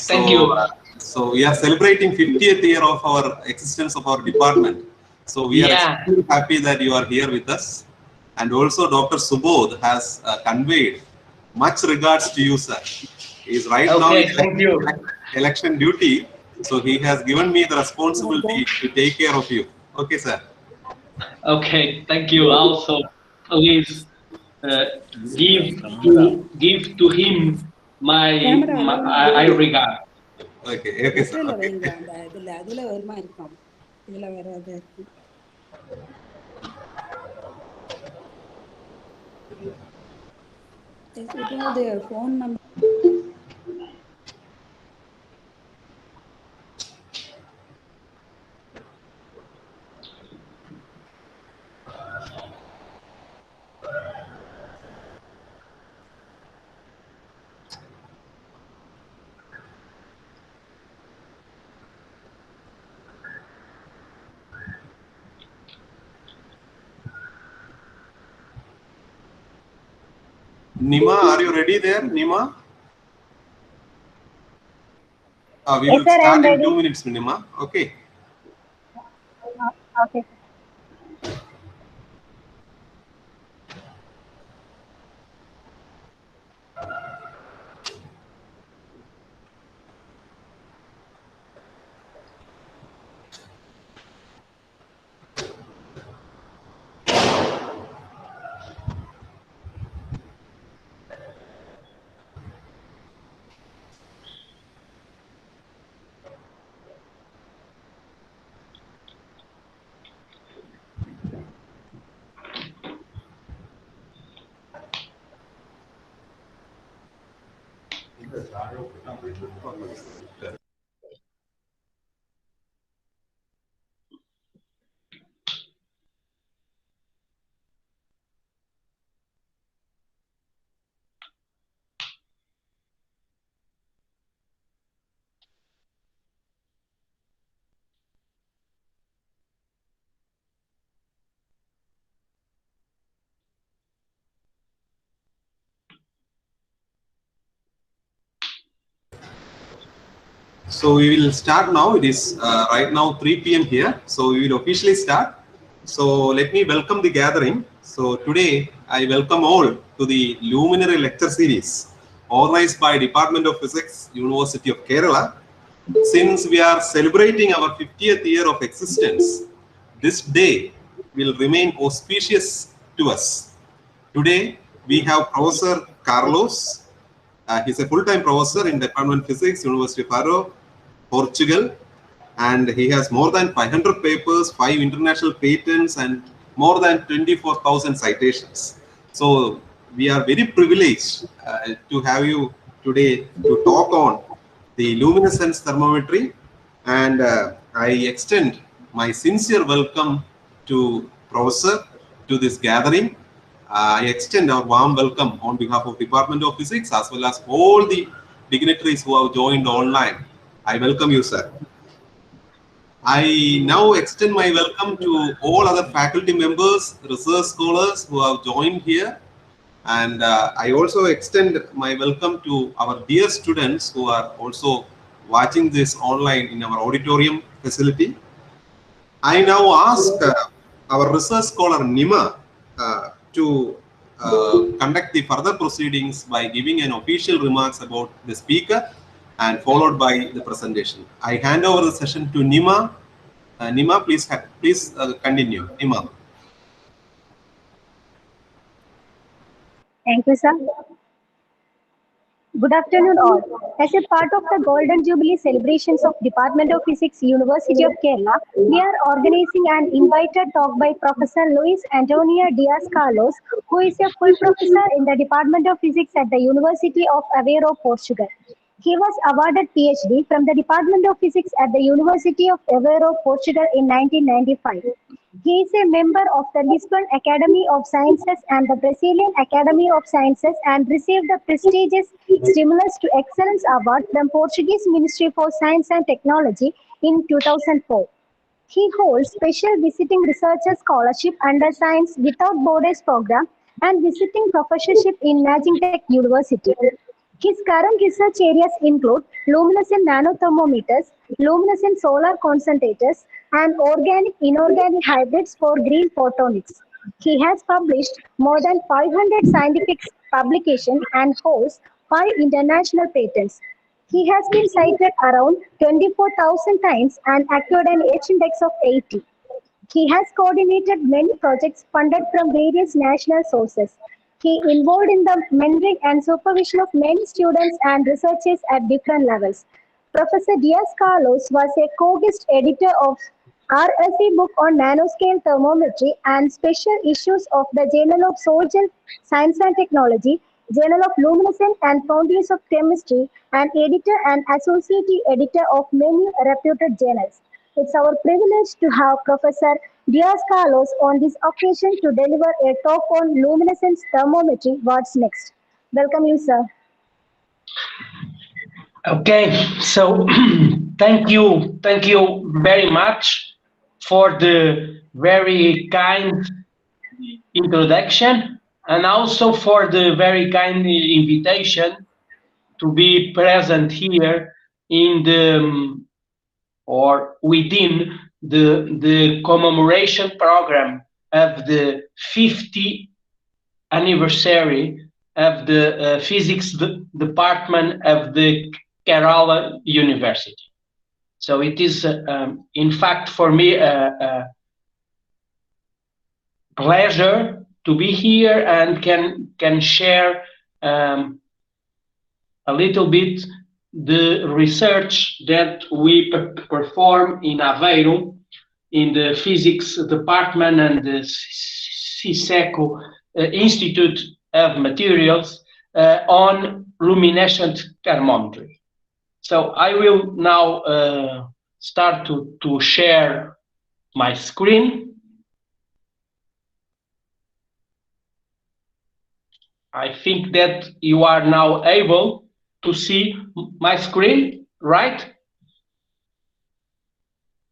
Thank you. So we are celebrating 50th year of our existence of our department. So we are extremely happy that you are here with us. And also Dr. Subodh has conveyed much regards to you, sir. He is right now in election duty. So he has given me the responsibility to take care of you. Okay, sir. Okay, thank you. Also, please give to him my I regard. Okay, okay, sir. The phone number. Nima, are you ready there, Nima? We will Yes, sir, start in 2 minutes, Nima. Okay. Okay. So we will start now. It is right now 3 p.m. here. So we will officially start. So let me welcome the gathering. So today I welcome all to the Luminary lecture series organized by Department of Physics, University of Kerala. Since we are celebrating our 50th year of existence, this day will remain auspicious to us. Today we have Professor Carlos. He's a full-time professor in Department of Physics, University of Faro, Portugal, and he has more than 500 papers, 5 international patents, and more than 24,000 citations. So we are very privileged to have you today to talk on the luminescence thermometry, and I extend my sincere welcome to Professor to this gathering. I extend our warm welcome on behalf of Department of Physics as well as all the dignitaries who have joined online. I welcome you, sir. I now extend my welcome to all other faculty members, research scholars who have joined here. And I also extend my welcome to our dear students who are also watching this online in our auditorium facility. I now ask our research scholar Nima to conduct the further proceedings by giving an official remarks about the speaker and followed by the presentation. I hand over the session to Nima. Nima, please continue. Nima. Thank you, sir. Good afternoon, all. As a part of the Golden Jubilee celebrations of Department of Physics, University of Kerala, we are organizing an invited talk by Professor Luis Antonio Diaz Carlos, who is a full professor in the Department of Physics at the University of Aveiro, Portugal. He was awarded PhD from the Department of Physics at the University of Aveiro, Portugal in 1995. He is a member of the Lisbon Academy of Sciences and the Brazilian Academy of Sciences and received the prestigious Stimulus to Excellence Award from Portuguese Ministry for Science and Technology in 2004. He holds Special Visiting Researcher Scholarship under Science Without Borders program and Visiting Professorship in Naging Tech University. His current research areas include luminescent nanothermometers, luminescent solar concentrators, and organic-inorganic hybrids for green photonics. He has published more than 500 scientific publications and holds 5 international patents. He has been cited around 24,000 times and acquired an H-index of 80. He has coordinated many projects funded from various national sources. He involved in the mentoring and supervision of many students and researchers at different levels. Professor Diaz-Carlos was a co-guest editor of RSE book on nanoscale thermometry and special issues of the Journal of Social Science and Technology, Journal of Luminescence and Foundations of Chemistry, and editor and associate editor of many reputed journals. It's our privilege to have Professor Diaz-Carlos on this occasion to deliver a talk on luminescence thermometry. What's next? Welcome you, sir. Okay, so thank you very much for the very kind introduction and also for the very kind invitation to be present here in the or within the commemoration program of the 50th anniversary of the physics department of the Kerala University. So it is, in fact, for me a pleasure to be here and can share a little bit the research that we perform in Aveiro in the physics department and the CISECO Institute of Materials on luminescent thermometry. So I will now start to share my screen. I think that you are now able to see my screen, right?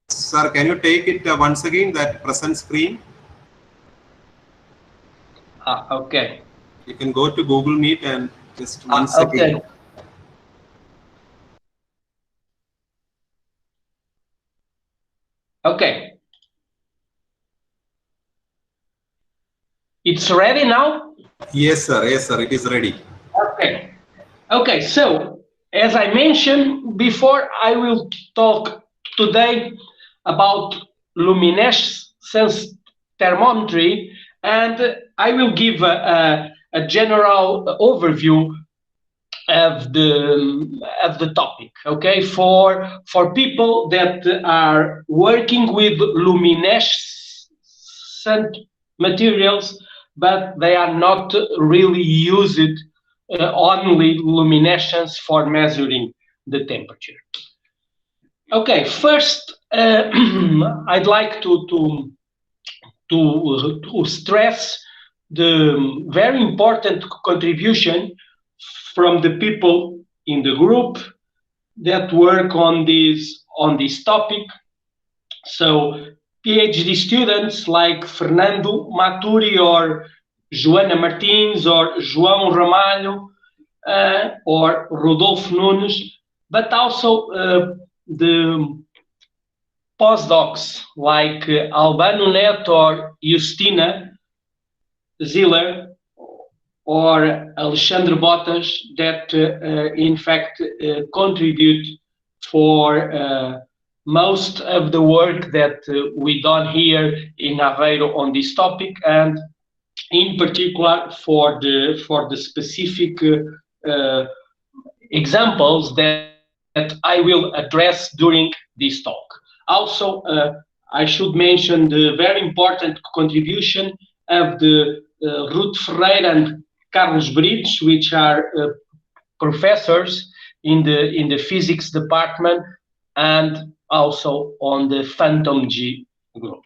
Sir, can you take it once again, that present screen? Okay. You can go to Google Meet and just once again. Okay. Okay. It's ready now? Yes, sir. Yes, sir. It is ready. Okay. Okay. So, as I mentioned before, I will talk today about luminescence thermometry, and I will give a general overview of the topic. Okay, for people that are working with luminescent materials, but they are not really used only luminescence for measuring the temperature. Okay, first I'd like to stress the very important contribution from the people in the group that work on this topic. So PhD students like Fernando Maturi or Joana Martins or João Ramalho or Rodolfo Nunes, but also the postdocs like Albano Neto or Justina Ziller or Alexandre Botas that in fact contribute for most of the work that we done here in Aveiro on this topic, and in particular for the specific examples that I will address during this talk. Also, I should mention the very important contribution of the Ruth Ferreira and Carlos Brites, which are professors in the physics department and also on the Phantom G group.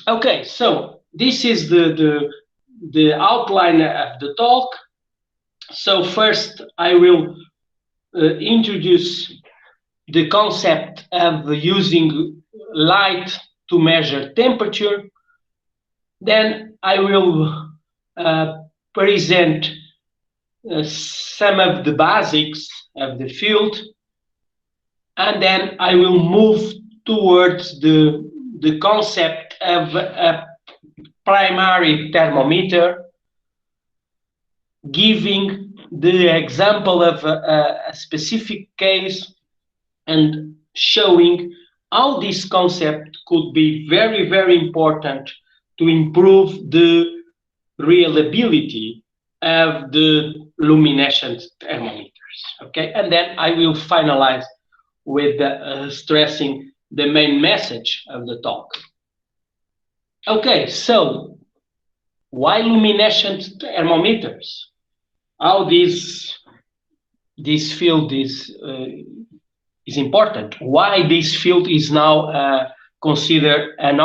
Okay, so this is the outline of the talk. So first I will introduce the concept of using light to measure temperature. Then I will present some of the basics of the field, and then I will move towards the concept of a primary thermometer, giving the example of a specific case and showing how this concept could be very, very important to improve the reliability of the luminescent thermometers. Okay, and then I will finalize with stressing the main message of the talk. Okay, so why luminescent thermometers? How this field is important? Why this field is now considered an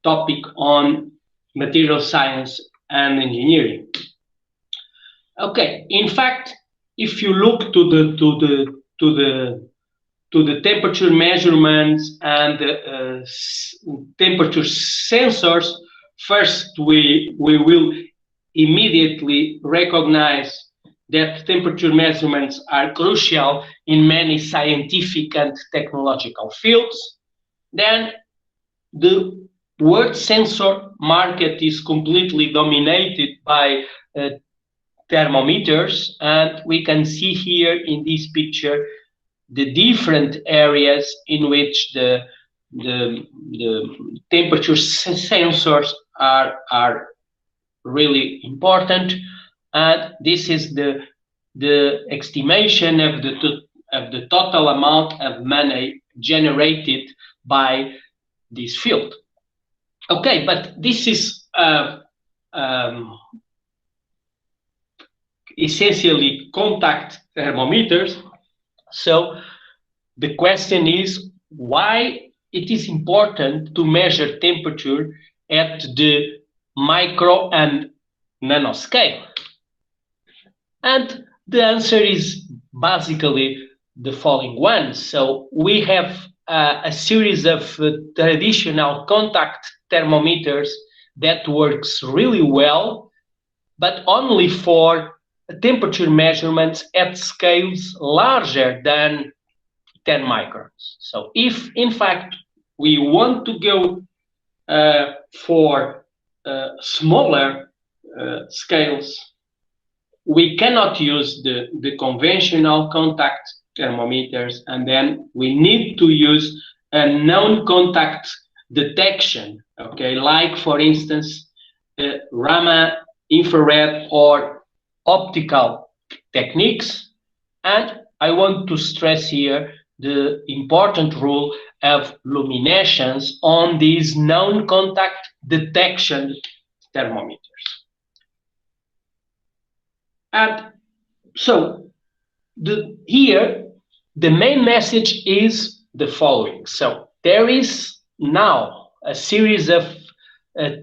topic on material science and engineering? Okay, in fact, if you look to the temperature measurements and temperature sensors, first we will immediately recognize that temperature measurements are crucial in many scientific and technological fields. Then the word sensor market is completely dominated by thermometers, and we can see here in this picture the different areas in which the temperature sensors are really important, and this is the estimation of the total amount of money generated by this field. Okay, but this is essentially contact thermometers. So the question is why it is important to measure temperature at the micro and nano scale. And the answer is basically the following one. So we have a series of traditional contact thermometers that works really well, but only for temperature measurements at scales larger than 10 microns. So if, in fact, we want to go for smaller scales, we cannot use the conventional contact thermometers, and then we need to use a non-contact detection, okay, like, for instance, Raman, infrared, or optical techniques. And I want to stress here the important role of luminescence on these non-contact detection thermometers. And so here the main message is the following. So there is now a series of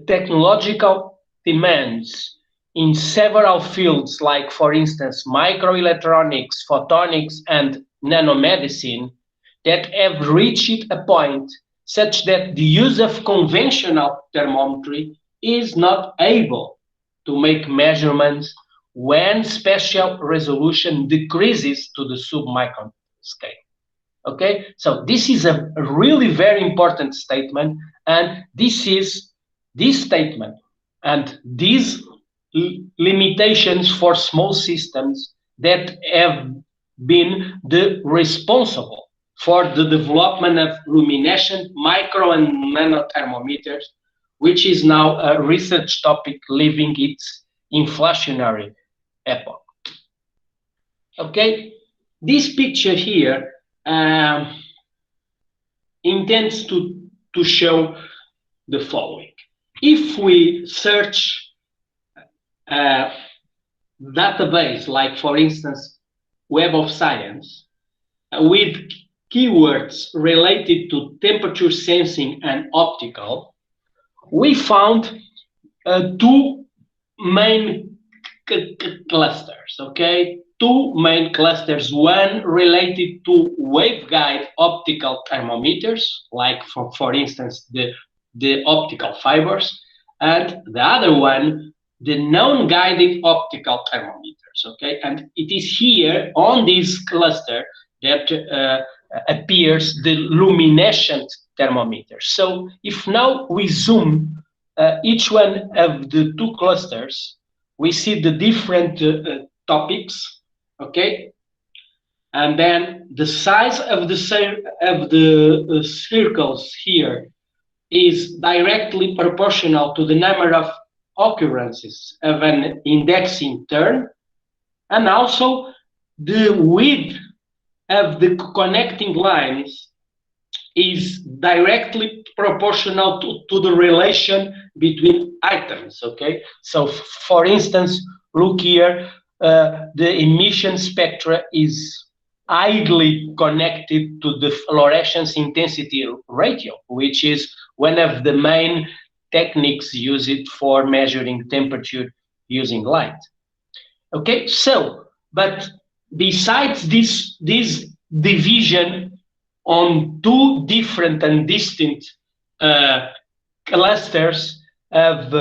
technological demands in several fields, like, for instance, microelectronics, photonics, and nanomedicine, that have reached a point such that the use of conventional thermometry is not able to make measurements when spatial resolution decreases to the submicron scale. Okay, so this is a really very important statement, and this statement and these limitations for small systems that have been the responsible for the development of luminescent micro and nano thermometers, which is now a research topic leaving its inflationary epoch. Okay, this picture here intends to show the following. If we search a database, like, for instance, Web of Science, with keywords related to temperature sensing and optical, we found two main clusters, okay? Two main clusters, one related to waveguide optical thermometers, like, for instance, the optical fibers, and the other one the non-guided optical thermometers, okay? And it is here on this cluster that appears the luminescent thermometers. So if now we zoom each one of the two clusters, we see the different topics, okay? And then the size of the circles here is directly proportional to the number of occurrences of an indexing turn, and also the width of the connecting lines is directly proportional to the relation between items, okay? So for instance, look here, the emission spectra is highly connected to the fluorescence intensity ratio, which is one of the main techniques used for measuring temperature using light. Okay, so, but besides this division on two different and distinct clusters of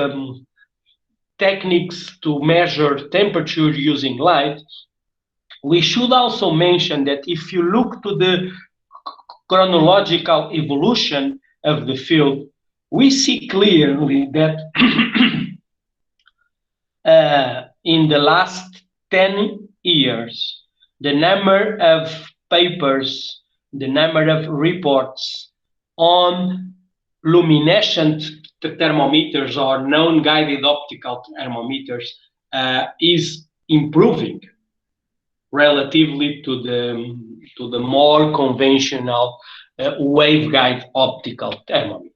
techniques to measure temperature using light, we should also mention that if you look to the chronological evolution of the field, we see clearly that in the last 10 years, the number of papers, the number of reports on luminescent thermometers or non-guided optical thermometers is improving relatively to the more conventional waveguide optical thermometers.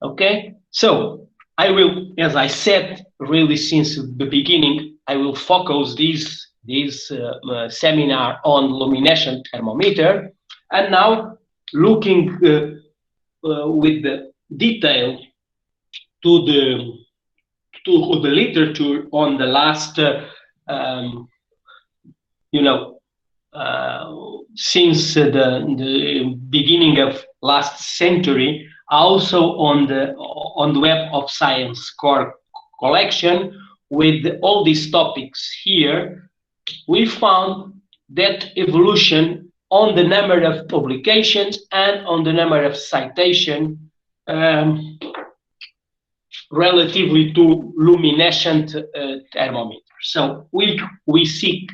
Okay, so I will, as I said, really since the beginning, I will focus this seminar on luminescent thermometer, and now looking with the detail to the literature on the last since the beginning of last century, also on the Web of Science core collection, with all these topics here, we found that evolution on the number of publications and on the number of citation relatively to luminescent thermometers. So we see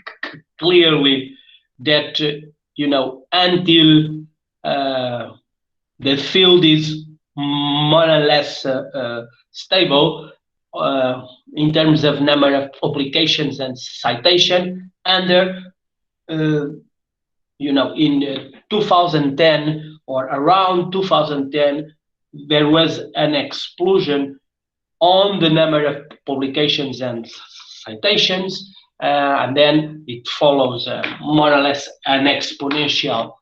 clearly that until the field is more or less stable in terms of number of publications and citation, and in 2010 or around 2010, there was an explosion on the number of publications and citations, and then it follows more or less an exponential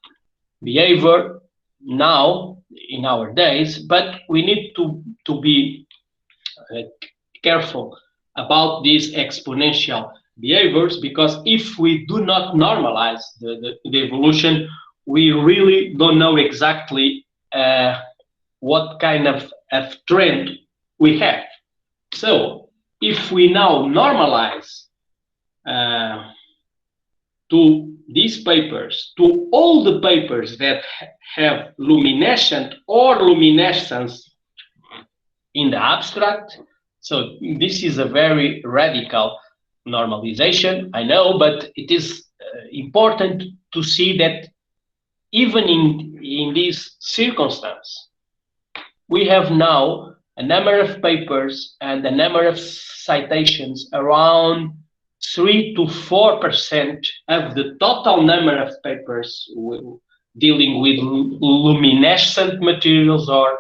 behavior now in our days. But we need to be careful about these exponential behaviors, because if we do not normalize the evolution, we really don't know exactly what kind of trend we have. So if we now normalize to these papers, to all the papers that have luminescent or luminescence in the abstract, so this is a very radical normalization, I know, but it is important to see that even in this circumstance, we have now a number of papers and a number of citations around 3 to 4% of the total number of papers dealing with luminescent materials or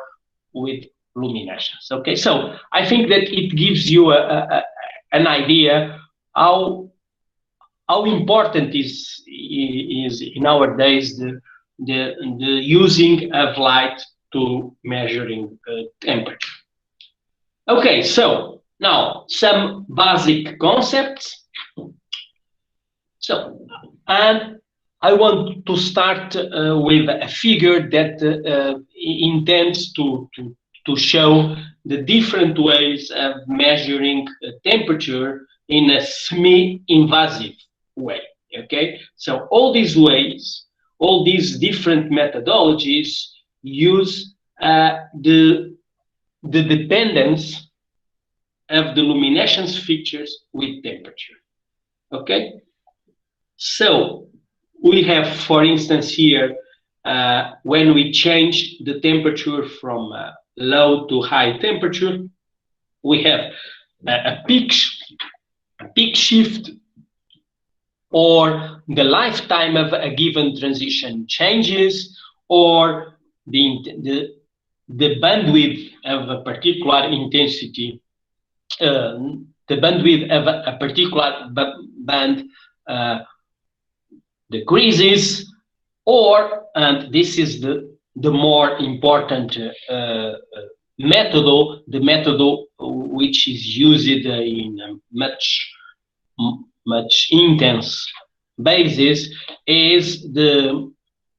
with luminescence. Okay, so I think that it gives you an idea how important is in our days the using of light to measuring temperature. Okay, so now some basic concepts. So, and I want to start with a figure that intends to to show the different ways of measuring temperature in a semi-invasive way. Okay, so all these ways, all these different methodologies use the dependence of the luminescence features with temperature. Okay, so we have, for instance, here when we change the temperature from low to high temperature, we have a peak shift, or the lifetime of a given transition changes, or the bandwidth of a particular intensity, the bandwidth of a particular band decreases, or, and this is the more important method, the method which is used in a much intense basis, is the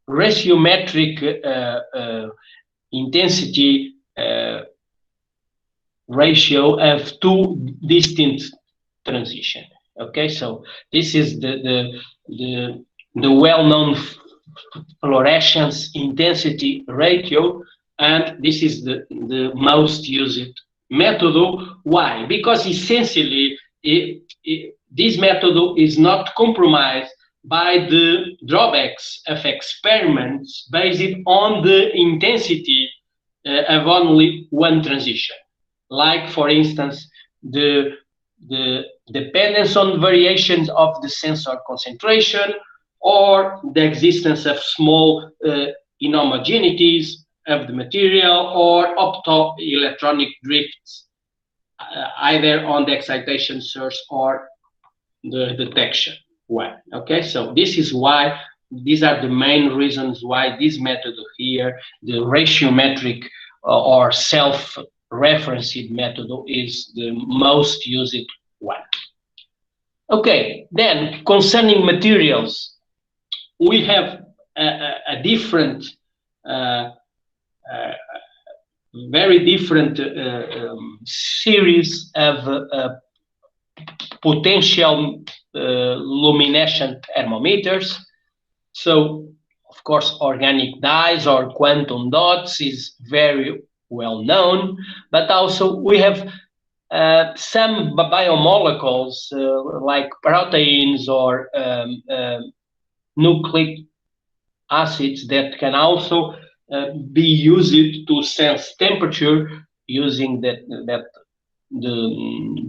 ratiometric intensity ratio of two distinct transitions. Okay, so this is the well-known fluorescence intensity ratio, and this is the most used method. Why? Because essentially this method is not compromised by the drawbacks of experiments based on the intensity of only one transition, like, for instance, the dependence on variations of the sensor concentration, or the existence of small inhomogeneities of the material, or optoelectronic drifts, either on the excitation source or the detection one. Okay, so this is why, these are the main reasons why this method here, the ratiometric or self-referenced method, is the most used one. Okay, then concerning materials, we have a different, very different series of potential luminescent thermometers. So, of course, organic dyes or quantum dots is very well known, but also we have some biomolecules like proteins or nucleic acids that can also be used to sense temperature using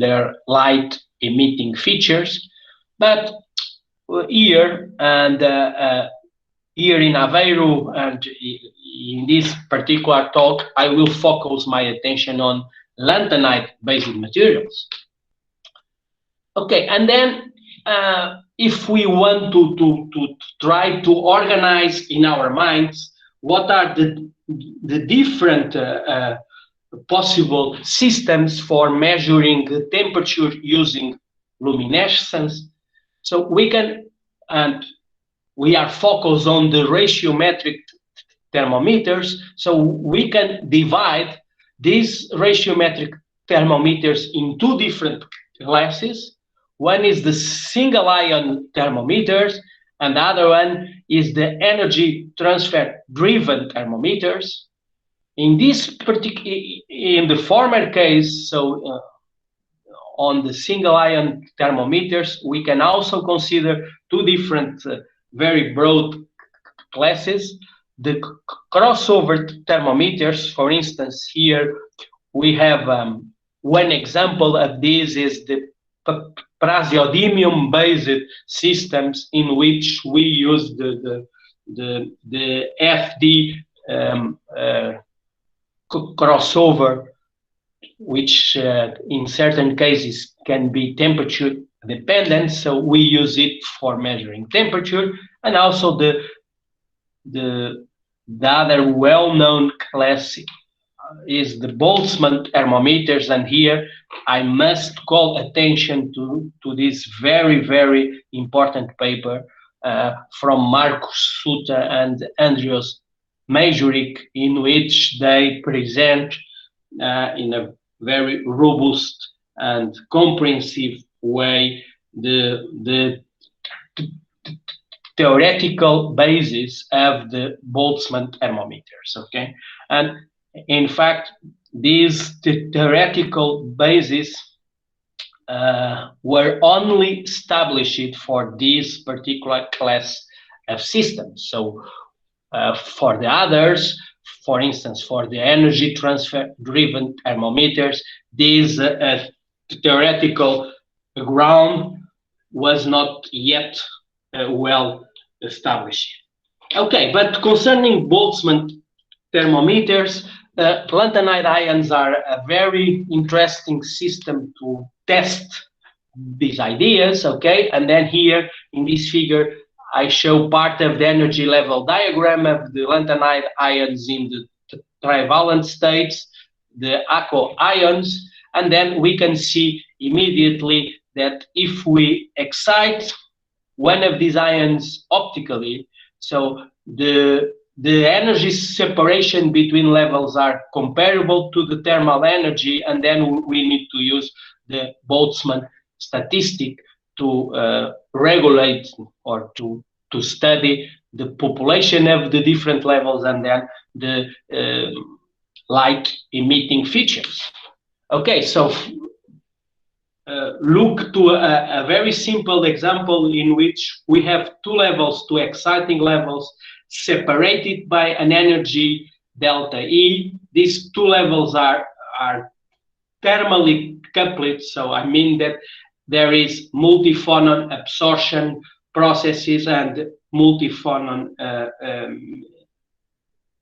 their light emitting features. But here and here in Aveiro and in this particular talk, I will focus my attention on lanthanide-based materials. Okay, and then if we want to try to organize in our minds what are the different possible systems for measuring the temperature using luminescence, so we can, and we are focused on the ratiometric thermometers, so we can divide these ratiometric thermometers in two different classes. One is the single ion thermometers, and the other one is the energy transfer driven thermometers. In this particular, in the former case, so on the single ion thermometers, we can also consider two different very broad classes. The crossover thermometers, for instance, here we have one example of this is the praseodymium-based systems, in which we use the FD crossover, which in certain cases can be temperature dependent, so we use it for measuring temperature. And also the other well-known class is the Boltzmann thermometers, and here I must call attention to this very, very important paper from Markus Suter and Andreas Majurik, in which they present in a very robust and comprehensive way the theoretical basis of the Boltzmann thermometers. Okay, and in fact, these theoretical bases were only established for this particular class of systems. So for the others, for instance, for the energy transfer driven thermometers, this theoretical ground was not yet well established. Okay, but concerning Boltzmann thermometers, lanthanide ions are a very interesting system to test these ideas, okay? And then here in this figure, I show part of the energy level diagram of the lanthanide ions in the trivalent states, the aqua ions, and then we can see immediately that if we excite one of these ions optically, so the energy separation between levels are comparable to the thermal energy, and then we need to use the Boltzmann statistic to regulate or to study the population of the different levels and then the light emitting features. Okay, so look to a very simple example in which we have two levels, two exciting levels, separated by an energy delta E. These two levels are thermally coupled, so I mean that there is multiphonon absorption processes and multiphonon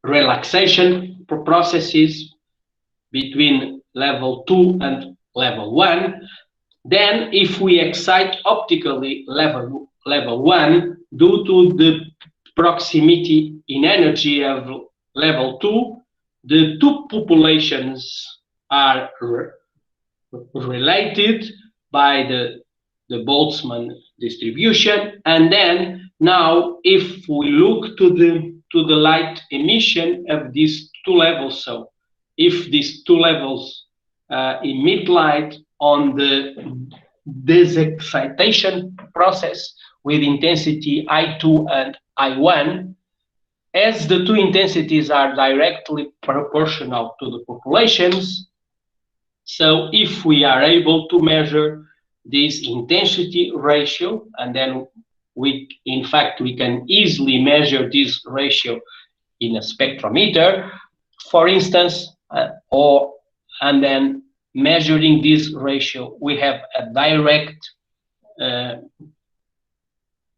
relaxation processes between level 2 and level 1. Then if we excite optically level 1, due to the proximity in energy of level 2, the two populations are related by the Boltzmann distribution. And then now if we look to the light emission of these two levels, so if these two levels emit light on the desexcitation process with intensity I2 and I1, as the two intensities are directly proportional to the populations, so if we are able to measure this intensity ratio, and then in fact we can easily measure this ratio in a spectrometer, for instance, and then measuring this ratio, we have a direct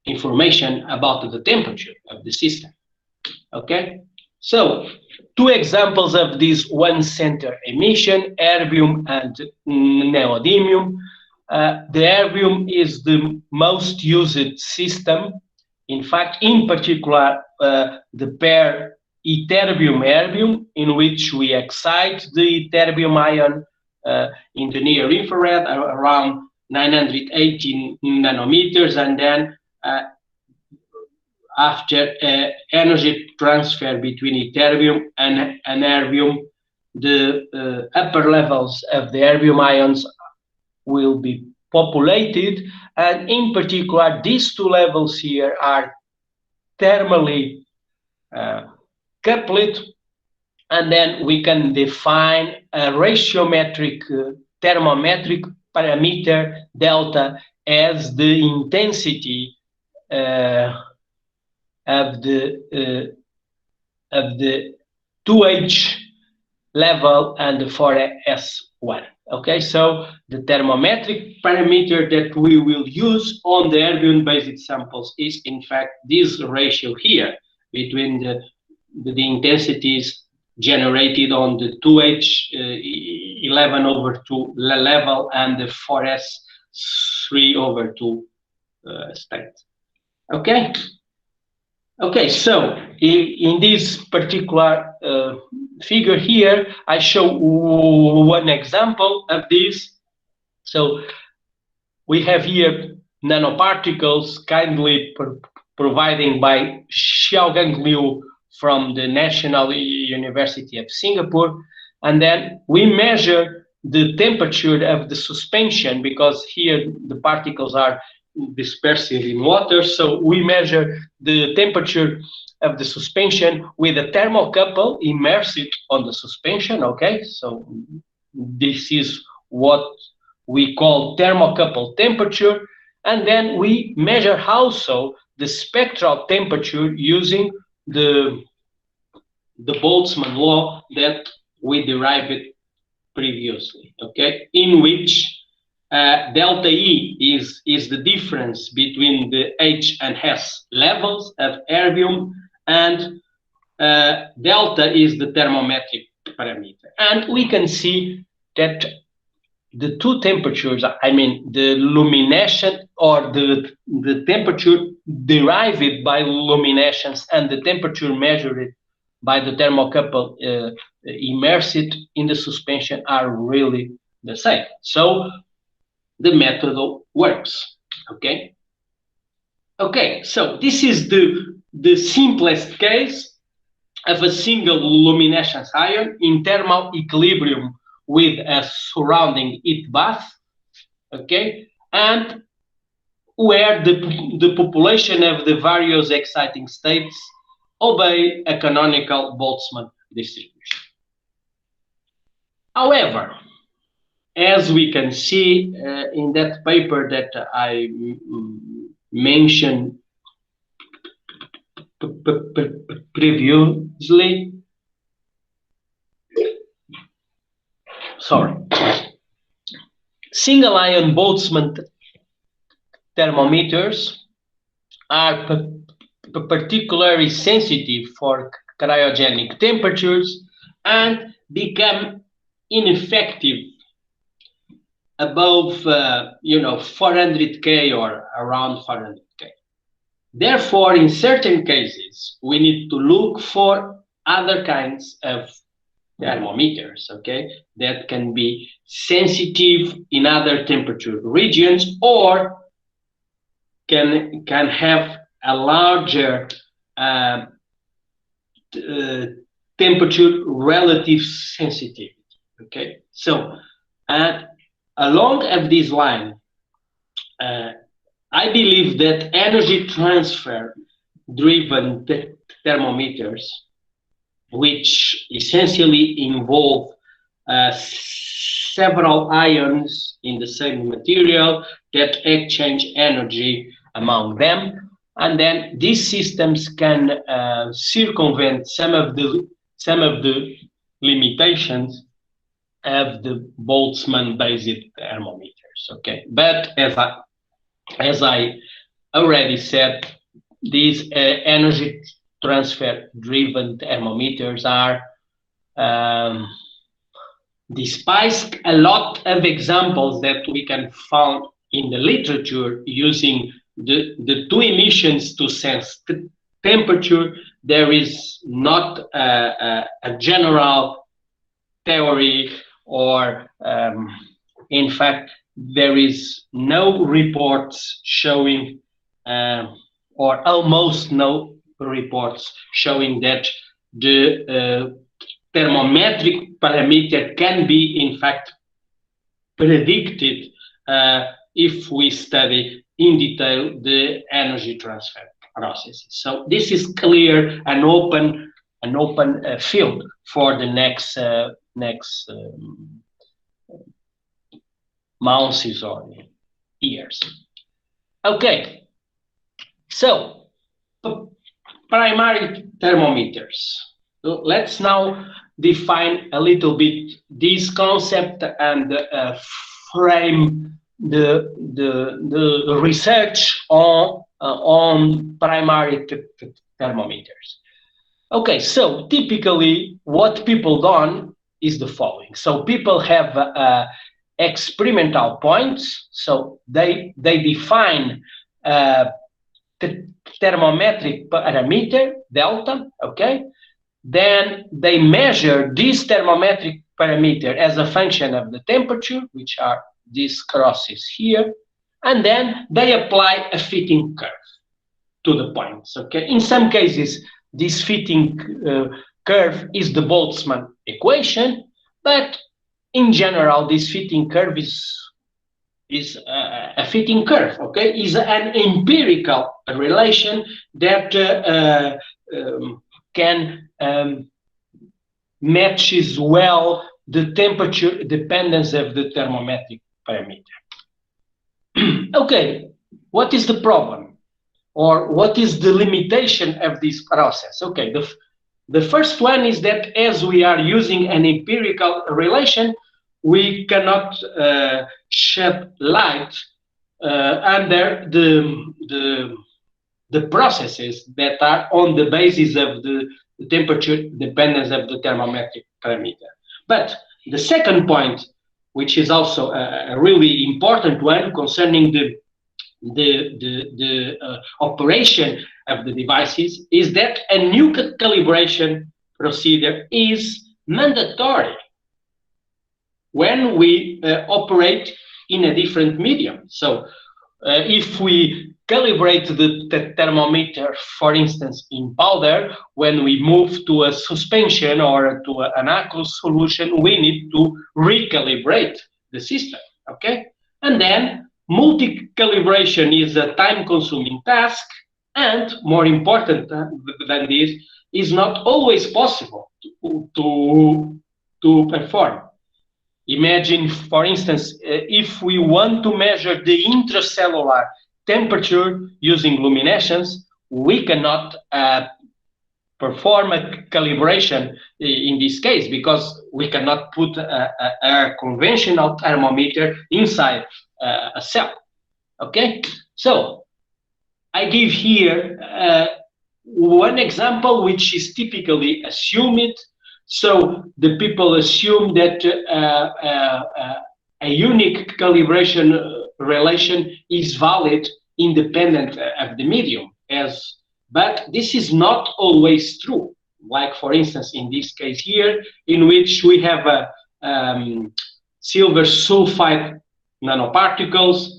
information about the temperature of the system. Okay, so two examples of this one center emission, erbium and neodymium. The erbium is the most used system. In fact, in particular, the pair ytterbium-erbium, in which we excite the ytterbium ion in the near infrared around 918 nanometers, and then after energy transfer between ytterbium and erbium, the upper levels of the erbium ions will be populated, and in particular these two levels here are thermally coupled, and then we can define a ratiometric thermometric parameter delta as the intensity of the 2H level and the 4S1. Okay, so the thermometric parameter that we will use on the erbium-based samples is in fact this ratio here between the intensities generated on the 2H11/2 level and the 4S3/2 state. Okay. Okay, so in this particular figure here, I show one example of this. So we have here nanoparticles kindly provided by Xiaogang Liu from the National University of Singapore. and then we measure the temperature of the suspension, because here the particles are dispersed in water. So we measure the temperature of the suspension with a thermocouple immersed on the suspension. Okay, so this is what we call thermocouple temperature. And then we measure also the spectral temperature using the Boltzmann law that we derived previously, okay, in which delta E is the difference between the H and S levels of erbium, and delta is the thermometric parameter. And we can see that the two temperatures, I mean the luminescent, or the temperature derived by luminescence and the temperature measured by the thermocouple immersed in the suspension, are really the same. So the method works. Okay. Okay, so this is the simplest case of a single luminescence ion in thermal equilibrium with a surrounding heat bath, okay, and where the population of the various exciting states obey a canonical Boltzmann distribution. However, as we can see in that paper that I mentioned previously, single ion Boltzmann thermometers are particularly sensitive for cryogenic temperatures and become ineffective above 400K or around 400K. Therefore, in certain cases, we need to look for other kinds of thermometers, okay, that can be sensitive in other temperature regions, or can have a larger temperature relative sensitivity. Okay, so along of this line, I believe that energy transfer driven thermometers, which essentially involve several ions in the same material that exchange energy among them, and then these systems can circumvent some of the limitations of the Boltzmann-based thermometers. Okay, but as I already said, these energy transfer-driven thermometers are, despite a lot of examples that we can find in the literature using the two emissions to sense temperature, there is not a general theory, or in fact, there is no reports showing, or almost no reports showing, that the thermometric parameter can be in fact predicted if we study in detail the energy transfer processes. So this is clear an open field for the next months or years. Okay, so primary thermometers. Let's now define a little bit this concept and frame the research on primary thermometers. Okay, so typically what people done is the following. So people have experimental points, so they define the thermometric parameter delta, okay? Then they measure this thermometric parameter as a function of the temperature, which are these crosses here, and then they apply a fitting curve to the points, okay? In some cases, this fitting curve is the Boltzmann equation, But in general, this fitting curve is a fitting curve, okay? Is an empirical relation that can matches well the temperature dependence of the thermometric parameter. Okay, what is the problem? Or what is the limitation of this process? Okay, the first one is that as we are using an empirical relation, we cannot shed light under the processes that are on the basis of the temperature dependence of the thermometric parameter. But the second point, which is also a really important one concerning the operation of the devices, is that a new calibration procedure is mandatory when we operate in a different medium. So if we calibrate the thermometer, for instance, in powder, when we move to a suspension or to an aqueous solution, we need to recalibrate the system, okay? And then multi-calibration is a time-consuming task, and more important than this, is not always possible to perform. Imagine, for instance, if we want to measure the intracellular temperature using luminescence, we cannot perform a calibration in this case because we cannot put a conventional thermometer inside a cell. Okay, so I give here one example which is typically assumed. So the people assume that a unique calibration relation is valid independent of the medium, but this is not always true. Like for instance, in this case here, in which we have a silver sulfide nanoparticles.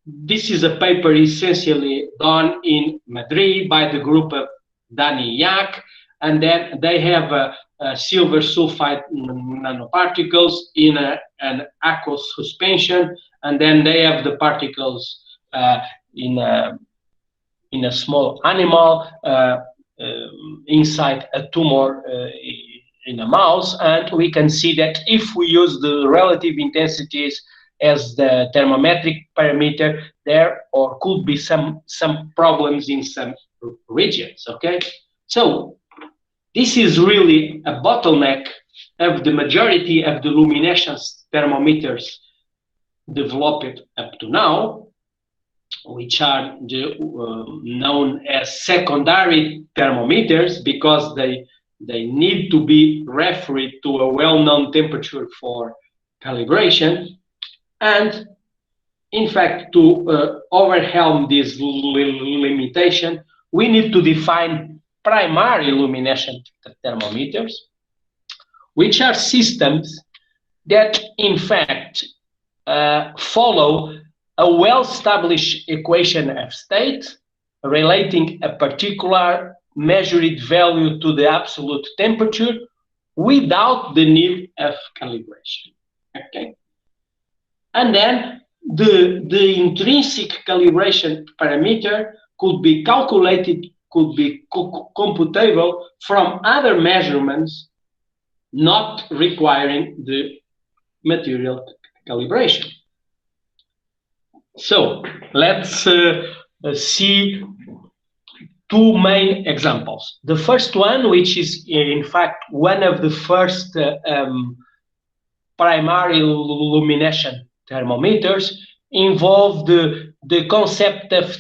This is a paper essentially done in Madrid by the group of Dani Yak, and then they have silver sulfide nanoparticles in an aqueous suspension, and then they have the particles in a small animal inside a tumor in a mouse, and we can see that if we use the relative intensities as the thermometric parameter, there or could be some problems in some regions. Okay, so this is really a bottleneck of the majority of the luminescence thermometers developed up to now, which are known as secondary thermometers because they need to be referred to a well-known temperature for calibration. And in fact, to overwhelm this limitation, we need to define primary luminescent thermometers, which are systems that in fact follow a well-established equation of state relating a particular measured value to the absolute temperature without the need of calibration. Okay, and then the intrinsic calibration parameter could be calculated, could be computable from other measurements not requiring the material calibration. So let's see two main examples. The first one, which is in fact one of the first primary luminescent thermometers, involve the concept of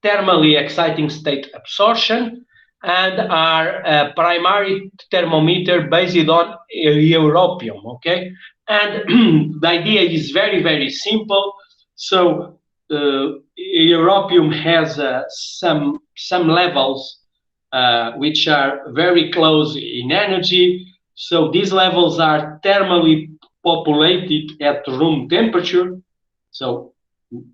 thermally exciting state absorption, and are a primary thermometer based on europium. Okay, and the idea is very, very simple. So europium has some levels which are very close in energy. So these levels are thermally populated at room temperature. So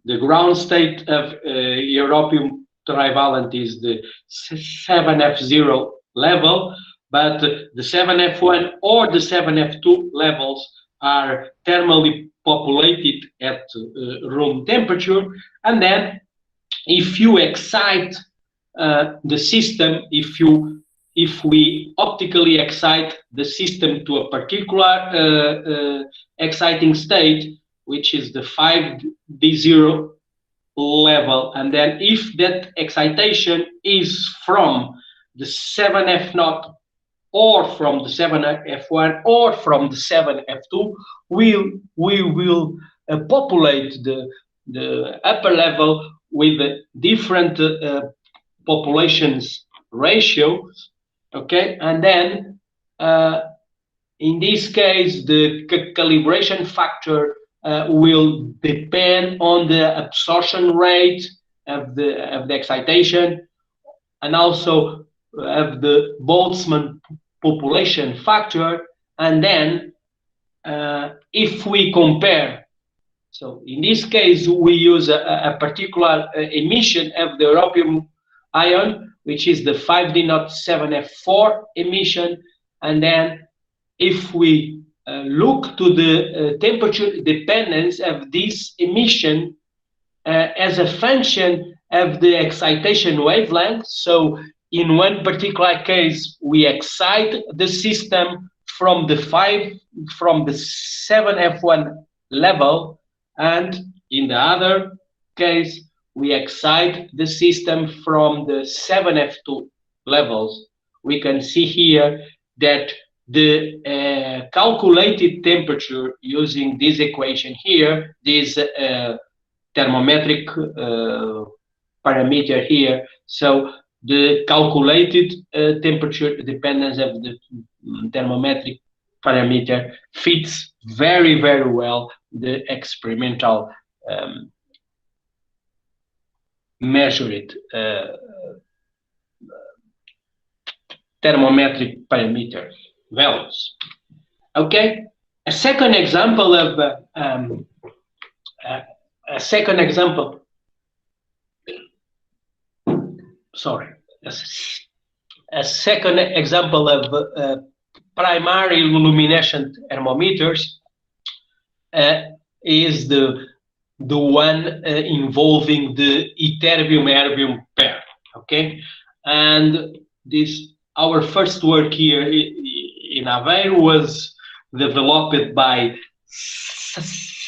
the ground state of europium trivalent is the 7F0 level, but the 7F1 or the 7F2 levels are thermally populated at room temperature. And then if you excite the system, if we optically excite the system to a particular exciting state, which is the 5D0 level, and then if that excitation is from the 7F0 or from the 7F1 or from the 7F2, we will populate the upper level with different populations ratios, okay? And then in this case, the calibration factor will depend on the absorption rate of the excitation, and also of the Boltzmann population factor. And then if we compare, so in this case we use a particular emission of the europium ion, which is the 5D07F4 emission. And then if we look to the temperature dependence of this emission as a function of the excitation wavelength. So in one particular case, we excite the system from the 7F1 level, and in the other case, we excite the system from the 7F2 levels. We can see here that the calculated temperature using this equation here, this thermometric parameter here, so the calculated temperature dependence of the thermometric parameter fits very, very well the experimental measured thermometric parameter values. Okay, a second example of a second example of primary luminescent thermometers is the one involving the ytterbium-erbium pair. Okay, and this our first work here in Aveiro was developed by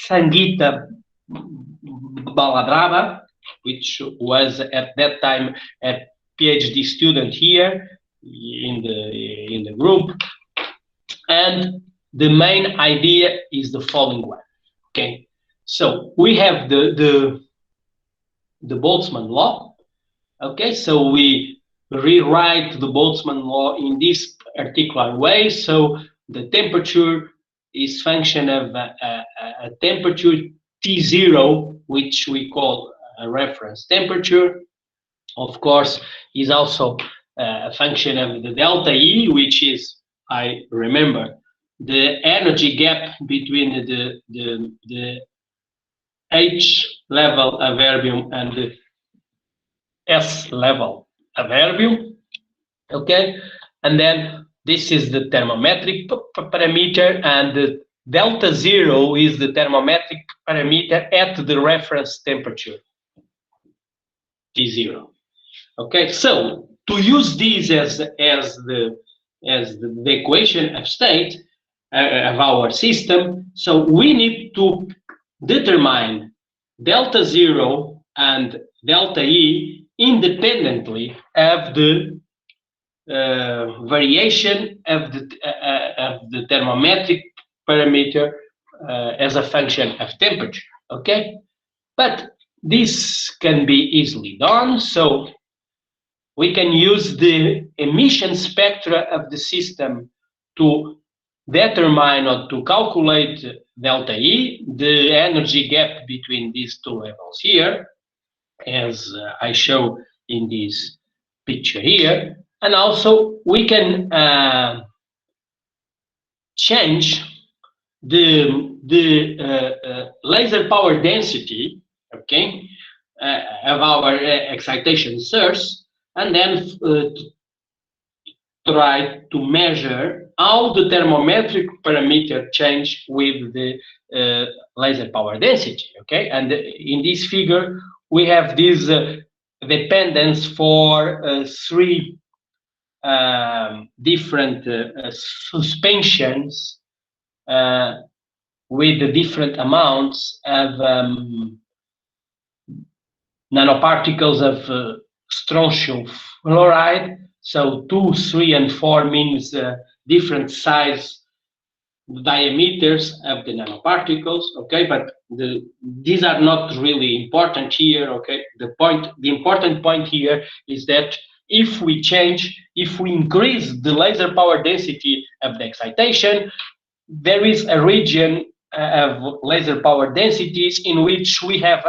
Sangeeta Baladrava, which was at that time a PhD student here in the group. And the main idea is the following one. Okay, so we have the Boltzmann Law. Okay, so we rewrite the Boltzmann Law in this particular way. So the temperature is function of a temperature T0, which we call a reference temperature. Of course, is also a function of the delta E, which is, I remember, the energy gap between the H level of erbium and the S level of erbium. Okay, and then this is the thermometric parameter, and the delta 0 is the thermometric parameter at the reference temperature T0. Okay, so to use this as the equation of state of our system, so we need to determine delta 0 and delta E independently of the variation of the thermometric parameter as a function of temperature. Okay, but this can be easily done. So we can use the emission spectra of the system to determine or to calculate delta E, the energy gap between these two levels here, as I show in this picture here. And also we can change the laser power density, okay, of our excitation source, and then try to measure how the thermometric parameter change with the laser power density. Okay, and in this figure we have this dependence for three different suspensions with the different amounts of nanoparticles of strontium fluoride. So 2, 3, and 4 means different size diameters of the nanoparticles. Okay, but these are not really important here. Okay, the important point here is that if we increase the laser power density of the excitation, there is a region of laser power densities in which we have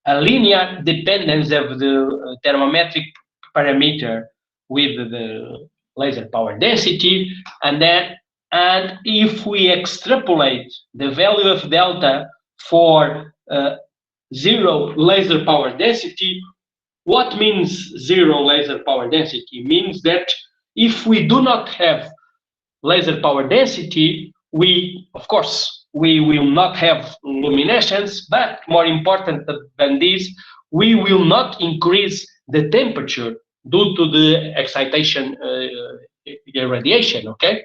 a linear dependence of the thermometric parameter with the laser power density, and if we extrapolate the value of delta for zero laser power density, what means zero laser power density? Means that if we do not have laser power density, of course, we will not have luminescence, but more important than this, we will not increase the temperature due to the excitation irradiation, okay?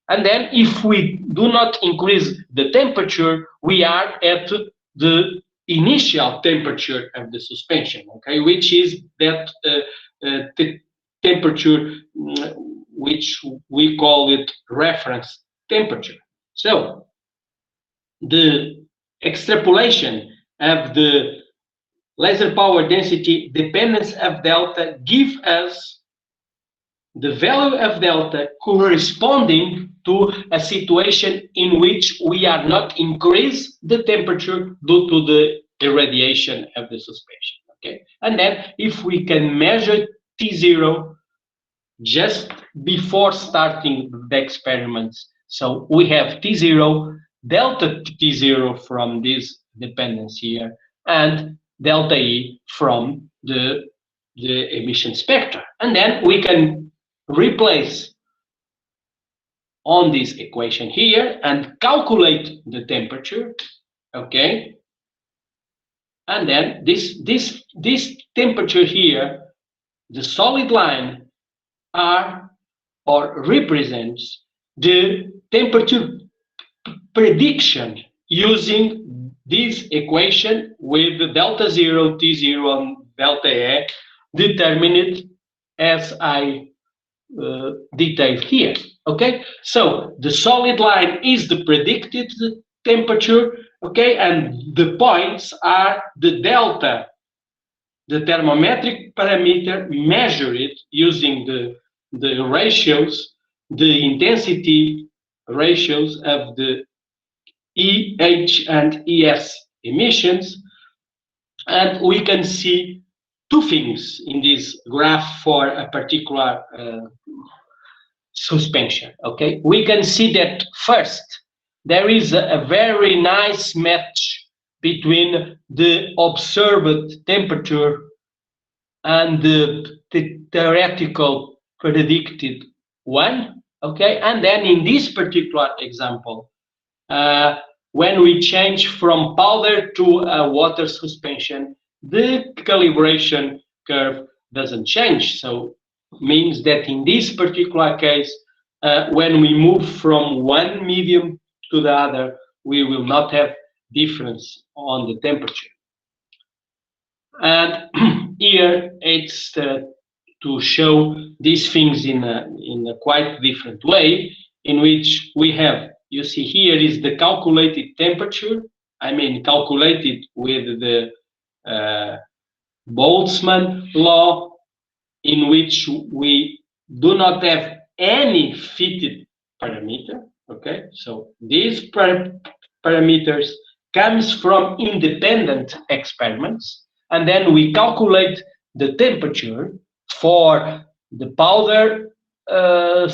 And then if we do not increase the temperature, we are at the initial temperature of the suspension, okay, which is that temperature which we call it reference temperature. So the extrapolation of the laser power density dependence of delta give us the value of delta corresponding to a situation in which we are not increase the temperature due to the irradiation of the suspension. Okay, and then if we can measure T0 just before starting the experiments, so we have T0, delta T0 from this dependence here, and delta E from the emission spectra, and then we can replace on this equation here and calculate the temperature, okay? And then this temperature here, the solid line are or represents the temperature prediction using this equation with the delta 0, T0, and delta E determined as I detailed here. Okay, so the solid line is the predicted temperature, okay, and the points are the delta, the thermometric parameter measured using the ratios, the intensity ratios of the EH and ES emissions, and we can see two things in this graph for a particular suspension. Okay, we can see that first there is a very nice match between the observed temperature and the theoretical predicted one. Okay, and then in this particular example, when we change from powder to a water suspension, the calibration curve doesn't change. So means that in this particular case, when we move from one medium to the other, we will not have difference on the temperature. And here it's to show these things in a quite different way, in which we have, you see here is the calculated temperature, I mean calculated with the Boltzmann law, in which we do not have any fitted parameter. Okay, so these parameters comes from independent experiments, and then we calculate the temperature for the powder for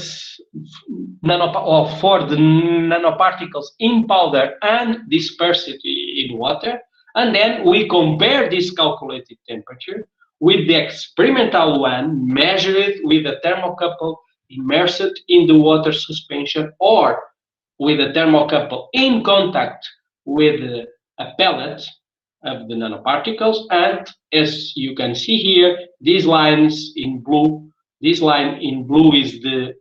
the nanoparticles in powder and dispersed in water, and then we compare this calculated temperature with the experimental one measured with a thermocouple immersed in the water suspension or with a thermocouple in contact with a pellet of the nanoparticles. And as you can see here, these lines in blue, this line in blue is the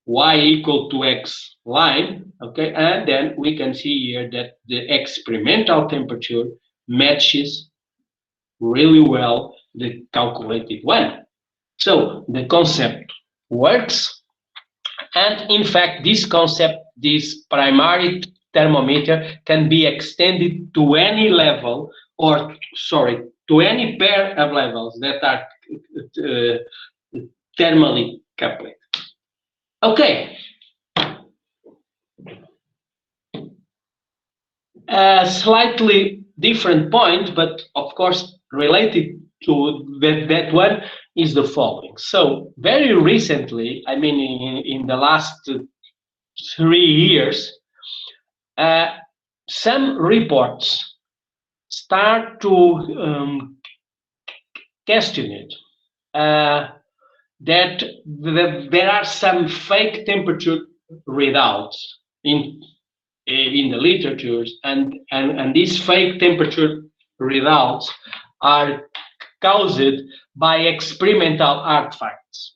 y equal to x line, okay, and then we can see here that the experimental temperature matches really well the calculated one. So the concept works, and in fact this concept, this primary thermometer, can be extended to any level, or sorry, to any pair of levels that are thermally coupled. Okay. A slightly different point, but of course related to that one, is the following. So very recently, I mean in the last 3 years, some reports start to question it, that there are some fake temperature readouts in the literatures, and these fake temperature readouts are caused by experimental artifacts.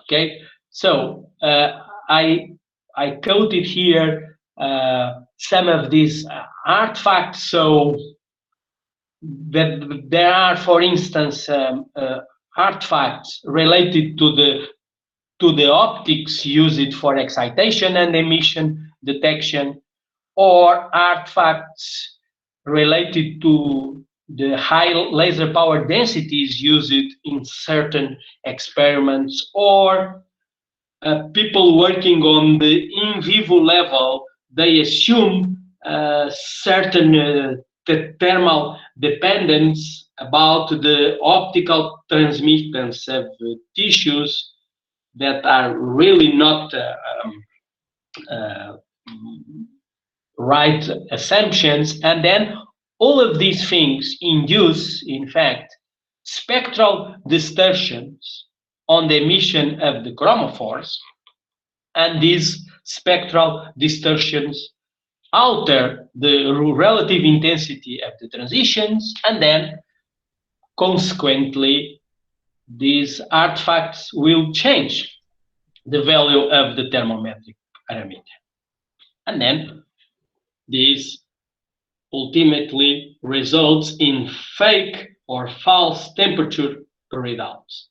Okay, so I quoted here some of these artifacts. So that there are, for instance, artifacts related to the optics used for excitation and emission detection, or artifacts related to the high laser power densities used in certain experiments, or people working on the in vivo level, they assume certain thermal dependence about the optical transmittance of tissues that are really not right assumptions. And then all of these things induce, in fact, spectral distortions on the emission of the chromophores, and these spectral distortions alter the relative intensity of the transitions, and then consequently these artifacts will change the value of the thermometric parameter, and then this ultimately results in fake or false temperature readouts.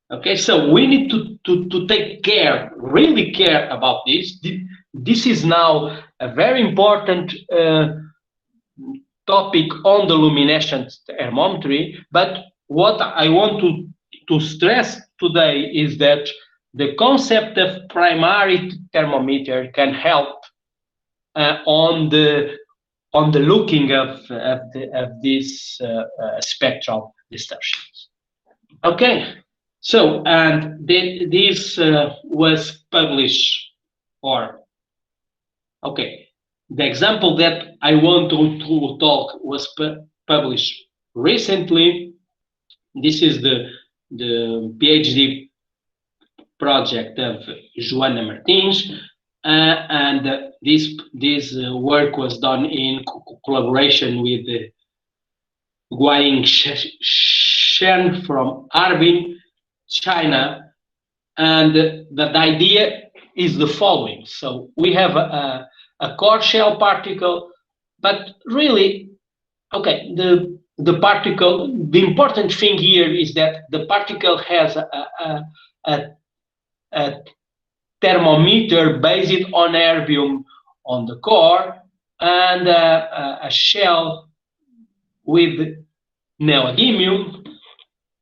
Okay, so we need to take care, really care about this. This is now a very important topic on the luminescent thermometry. But what I want to stress today is that the concept of primary thermometer can help on the looking of these spectral distortions. Okay. So, and this was published, or, okay, the example that I want to talk was published recently. This is the PhD project of Joana Martins, and this work was done in collaboration with Guaying Shen from Harbin, China. And the idea is the following. So we have a core shell particle, but really, okay, the particle, the important thing here is that the particle has a thermometer based on erbium on the core, and a shell with neodymium.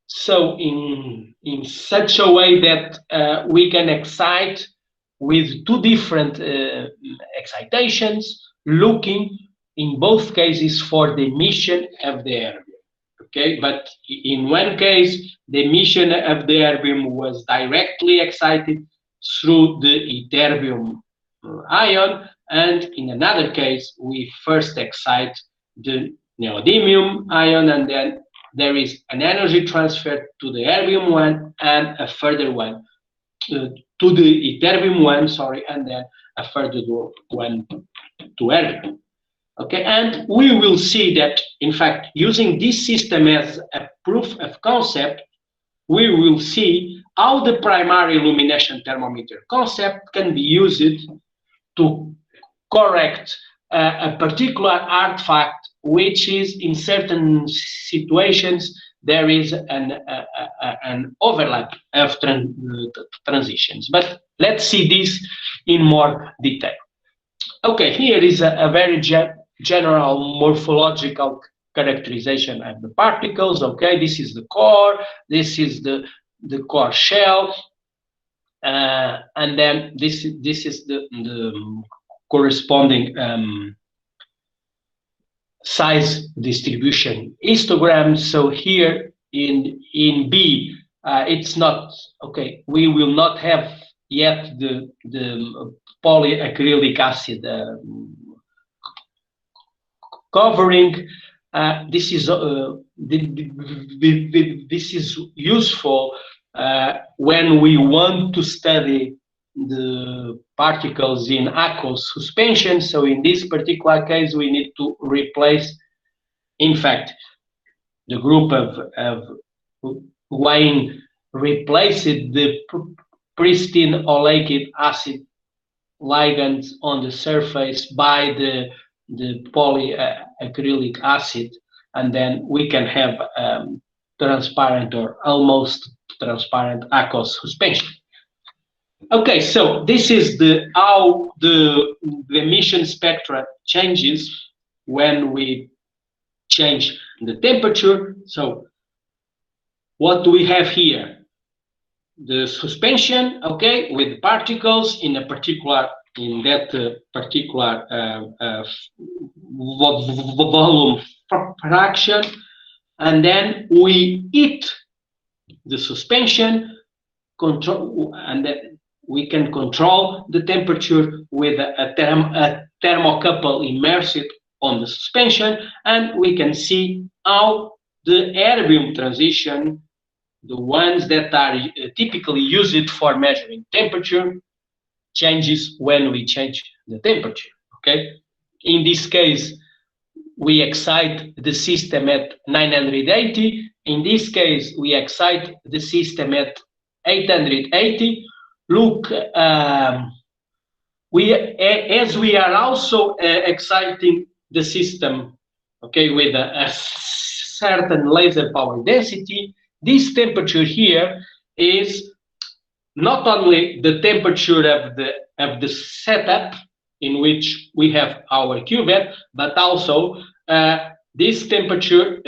So in such a way that we can excite with two different excitations, looking in both cases for the emission of the erbium. Okay, but in one case, the emission of the erbium was directly excited through the ytterbium ion, and in another case, we first excite the neodymium ion, and then there is an energy transfer to the erbium one and a further one to the ytterbium one, sorry, and then a further one to erbium. Okay, and we will see that, in fact, using this system as a proof of concept, we will see how the primary luminescent thermometer concept can be used to correct a particular artifact, which is in certain situations there is an overlap of transitions. But let's see this in more detail. Okay, here is a very general morphological characterization of the particles. Okay, this is the core, this is the core shell, and then this is the corresponding size distribution histogram. So here in B, it's not okay. We will not have yet the polyacrylic acid covering. This is useful when we want to study the particles in aqueous suspension. So in this particular case, we need to replace, in fact, the group of Wayne replaced the pristine oleic acid ligands on the surface by the polyacrylic acid, and then we can have transparent or almost transparent aqueous suspension. Okay, so this is how the emission spectra changes when we change the temperature. So what do we have here? The suspension, okay, with particles in a particular, in that particular volume fraction, and then we heat the suspension, control, and then we can control the temperature with a thermocouple immersed on the suspension, and we can see how the erbium transition, the ones that are typically used for measuring temperature, changes when we change the temperature. Okay, in this case we excite the system at 980. In this case we excite the system at 880. Look, as we are also exciting the system, okay, with a certain laser power density, this temperature here is not only the temperature of the setup in which we have our cuvette, but also this temperature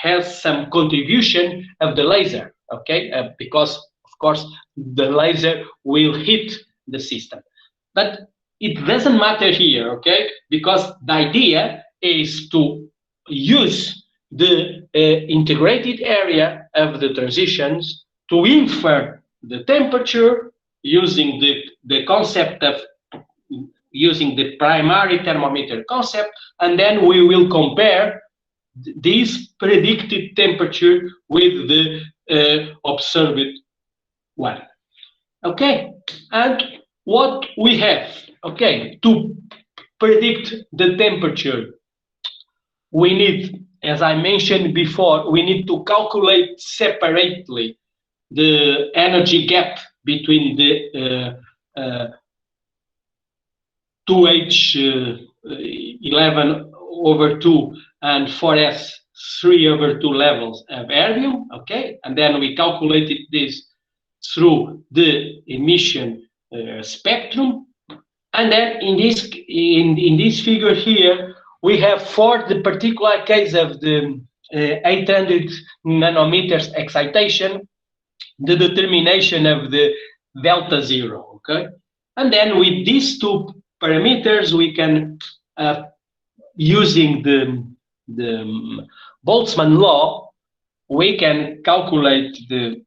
has some contribution of the laser, okay, because of course the laser will hit the system. But it doesn't matter here, okay, because the idea is to use the integrated area of the transitions to infer the temperature using the concept of using the primary thermometer concept, and then we will compare this predicted temperature with the observed one. Okay, and what we have, okay, to predict the temperature, we need, as I mentioned before, we need to calculate separately the energy gap between the 2H11/2 and 4S3/2 levels of erbium, okay, and then we calculated this through the emission spectrum, and then in this figure here we have, for the particular case of the 800 nanometers excitation, the determination of the delta zero, okay, and then with these two parameters we can, using the Boltzmann law, we can calculate the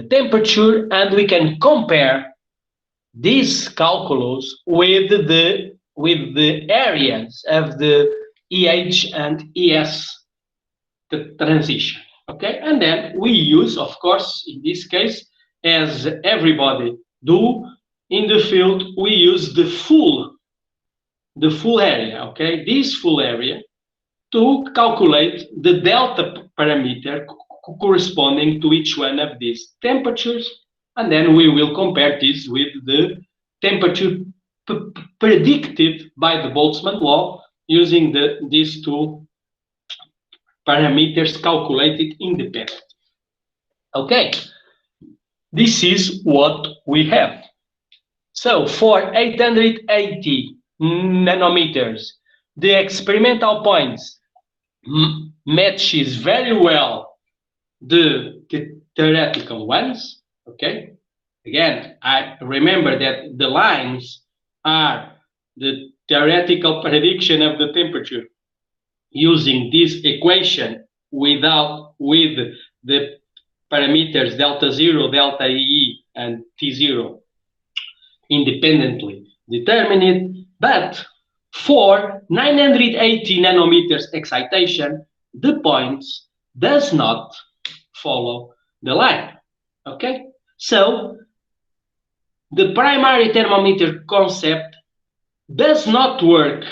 temperature, and we can compare this calculus with the areas of the EH and ES transition. Okay, and then we use, of course, in this case, as everybody do in the field, we use the full area. Okay, this full area to calculate the delta parameter corresponding to each one of these temperatures, and then we will compare this with the temperature predicted by the Boltzmann law using these two parameters calculated independently. Okay, this is what we have. So for 880 nanometers, the experimental points matches very well the theoretical ones. Okay, again, I remember that the lines are the theoretical prediction of the temperature using this equation with the parameters delta 0, delta E, and T0 independently determined. But for 980 nanometers excitation, the points does not follow the line. Okay, so the primary thermometer concept does not work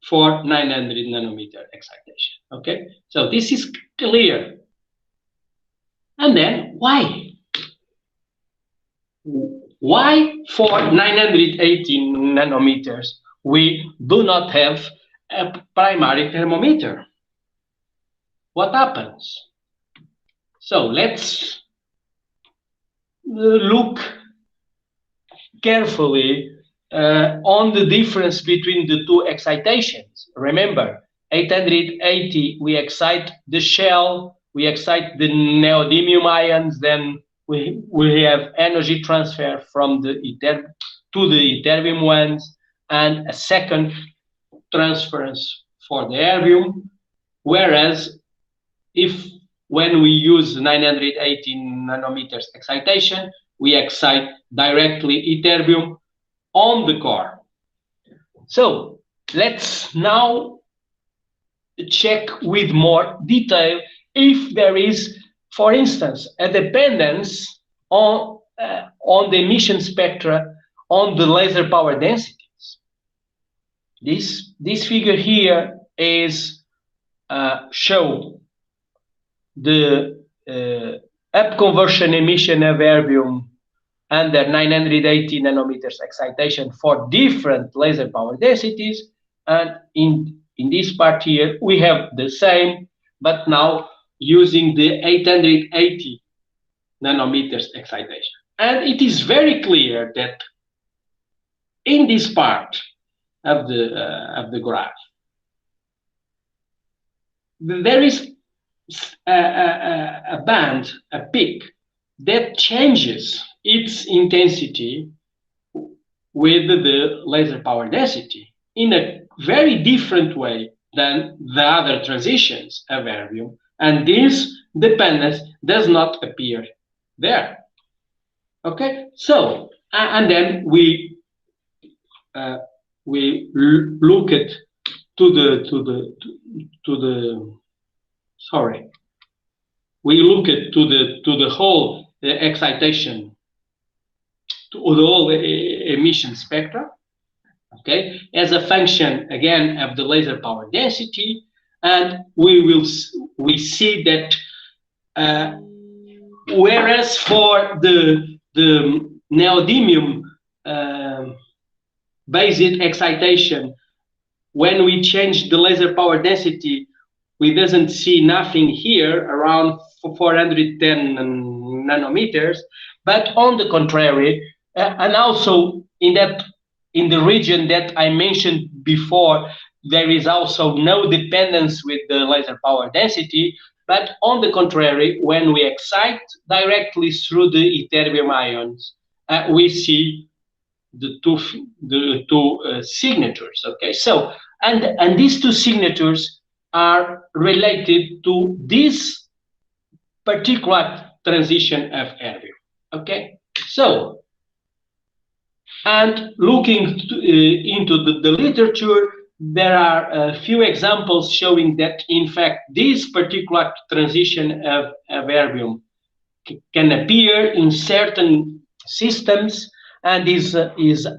for 900 nanometer excitation. Okay, so this is clear. And then why? Why for 980 nanometers we do not have a primary thermometer? What happens? So let's look carefully on the difference between the two excitations. Remember, 880 we excite the shell, we excite the neodymium ions, then we have energy transfer from the to the ytterbium ones, and a second transference for the erbium. Whereas if when we use 980 nanometers excitation, we excite directly ytterbium on the core. So let's now check with more detail if there is, for instance, a dependence on the emission spectra on the laser power densities. This figure here is show the up conversion emission of erbium under 980 nanometers excitation for different laser power densities, and in this part here we have the same, but now using the 880 nanometers excitation. And it is very clear that in this part of the graph there is a band, a peak that changes its intensity with the laser power density in a very different way than the other transitions of erbium, and this dependence does not appear there. Okay, so and then we look at we look at to the whole excitation, to the whole emission spectra, okay, as a function again of the laser power density, and we see that whereas for the neodymium based excitation, when we change the laser power density, we doesn't see nothing here around 410 nanometers, but on the contrary, and also in the region that I mentioned before, there is also no dependence with the laser power density, but on the contrary, when we excite directly through the ytterbium ions, we see the two signatures. Okay, so and these two signatures are related to this particular transition of erbium. Okay, so and looking into the literature, there are a few examples showing that, in fact, this particular transition of erbium can appear in certain systems and is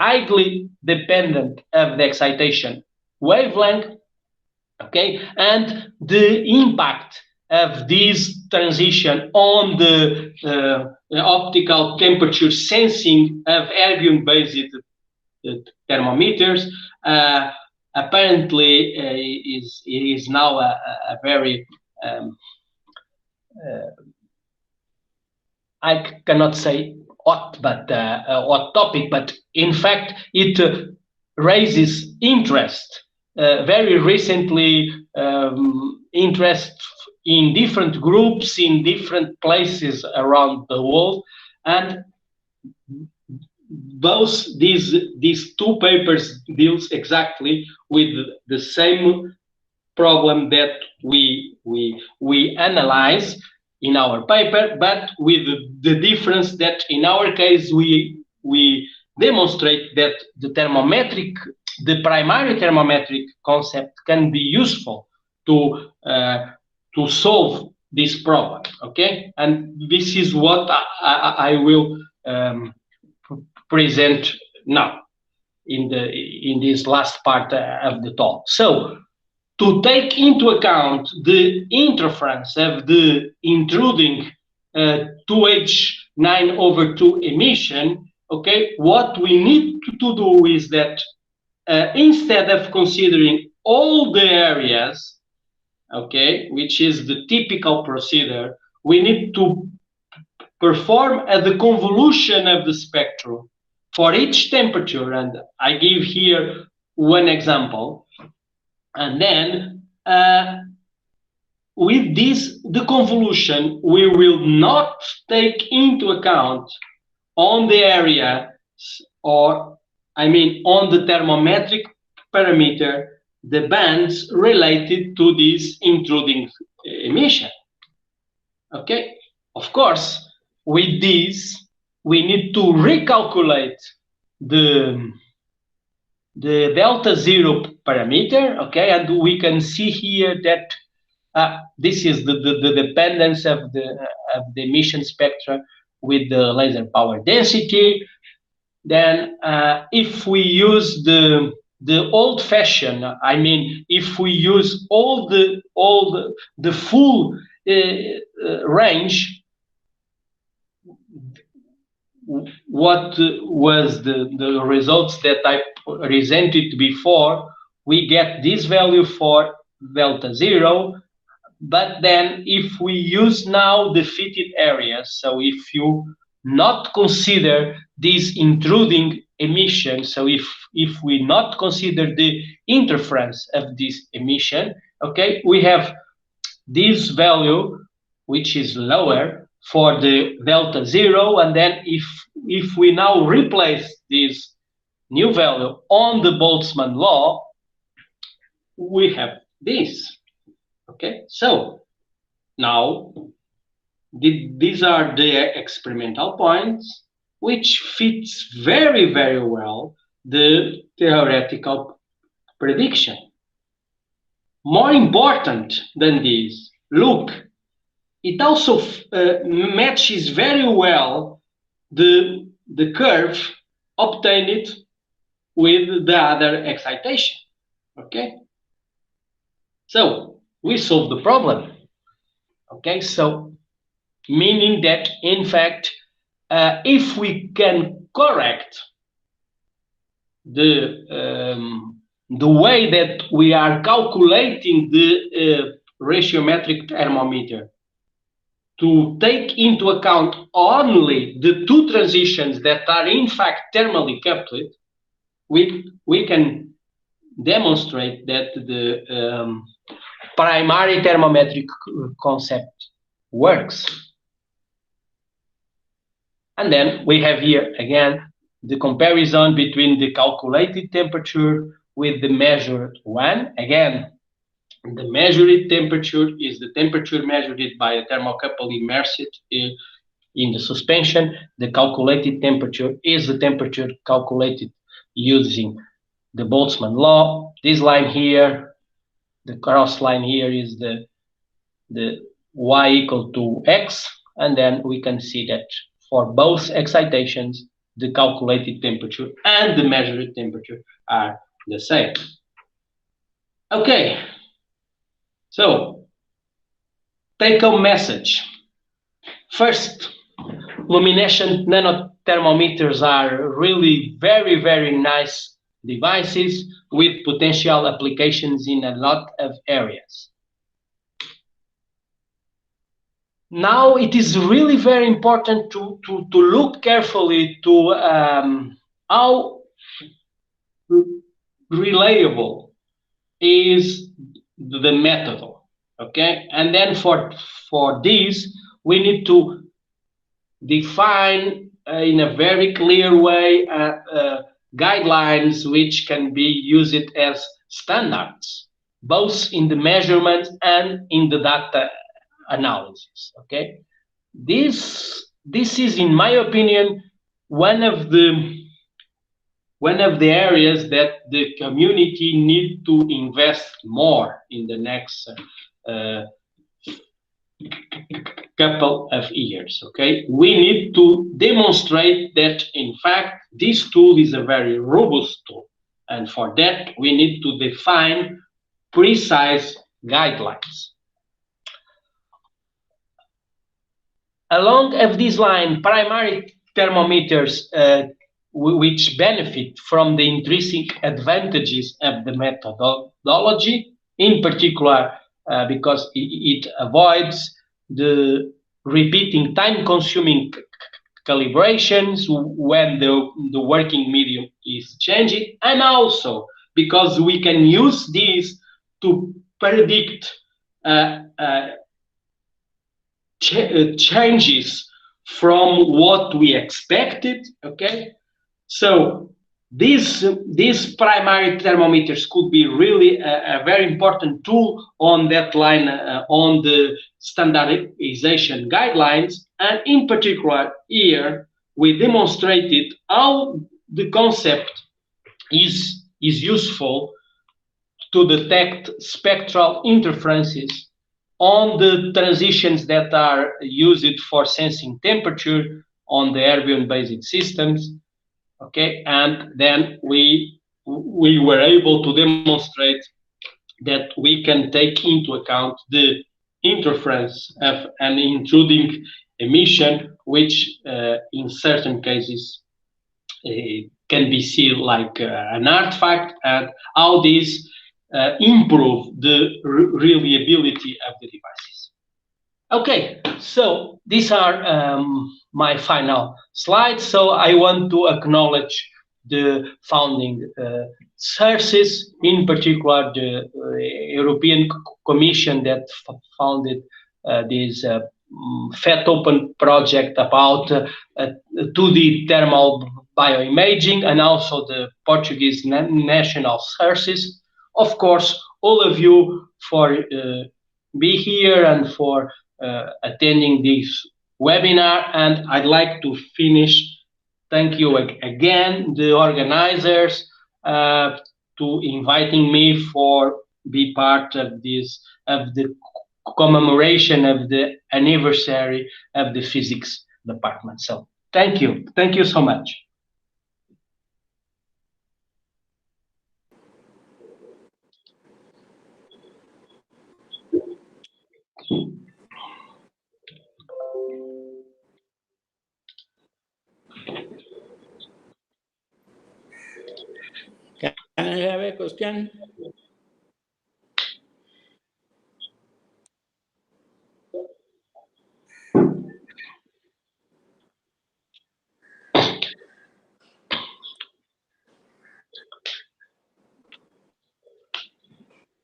highly dependent of the excitation wavelength, okay, and the impact of this transition on the optical temperature sensing of erbium-based thermometers apparently is now a very I cannot say hot, but hot topic, but in fact it raises interest. Very recently, interest in different groups in different places around the world, and these two papers deals exactly with the same problem that we analyze in our paper, but with the difference that in our case we demonstrate that the primary thermometric concept can be useful to solve this problem. Okay, and this is what I will present now in this last part of the talk. So, to take into account the interference of the intruding 2H9/2 emission, okay, what we need to do is that instead of considering all the areas, okay, which is the typical procedure, we need to perform the convolution of the spectrum for each temperature, and I give here one example. And then with this, the convolution, we will not take into account on the area, or I mean on the thermometric parameter, the bands related to this intruding emission. Okay, of course, with this, we need to recalculate the delta zero parameter, okay, and we can see here that this is the dependence of the emission spectra with the laser power density. Then if we use the old-fashioned, I mean, if we use all the full range, what was the results that I presented before, we get this value for delta zero, but then if we use now the fitted areas, so if you not consider this intruding emission, so if we not consider the interference of this emission, okay, we have this value which is lower for the delta zero, and then if we now replace this new value on the Boltzmann law, we have this. Okay, so now these are the experimental points which fits very, very well the theoretical prediction. More important than this, look, it also matches very well the curve obtained with the other excitation. Okay, so we solve the problem. Okay, so meaning that in fact, if we can correct the way that we are calculating the ratiometric thermometer to take into account only the two transitions that are in fact thermally coupled, we can demonstrate that the primary thermometric concept works. And then we have here again the comparison between the calculated temperature with the measured one. Again, the measured temperature is the temperature measured by a thermocouple immersed in the suspension. The calculated temperature is the temperature calculated using the Boltzmann Law. This line here, the cross line here is the y equal to x, and then we can see that for both excitations, the calculated temperature and the measured temperature are the same. Okay, so take-home message. First, luminescent nanothermometers are really very, very nice devices with potential applications in a lot of areas. Now it is really very important to look carefully to how reliable is the method, okay? And then for this, we need to define in a very clear way guidelines which can be used as standards, both in the measurement and in the data analysis, okay? This is, in my opinion, one of the areas that the community need to invest more in the next couple of years, okay? We need to demonstrate that, in fact, this tool is a very robust tool. And for that, we need to define precise guidelines. Along of this line, primary thermometers which benefit from the intrinsic advantages of the methodology, in particular because it avoids the repeating time-consuming calibrations when the working medium is changing, and also because we can use this to predict changes from what we expected, okay? So these primary thermometers could be really a very important tool on that line, on the standardization guidelines. And in particular here, we demonstrated how the concept is useful to detect spectral interferences on the transitions that are used for sensing temperature on the erbium-based systems. Okay, and then we were able to demonstrate that we can take into account the interference of an intruding emission, which in certain cases can be seen like an artifact, and how this improve the reliability of the devices. Okay, so these are my final slides. So I want to acknowledge the founding sources, in particular the European Commission that founded this FET Open project about 2D thermal bioimaging, and also the Portuguese national sources. Of course, all of you for be here and for attending this webinar, and I'd like to finish. Thank you again, the organizers, to inviting me for be part of this, of the commemoration of the anniversary of the physics department. So thank you so much. Can I have a question?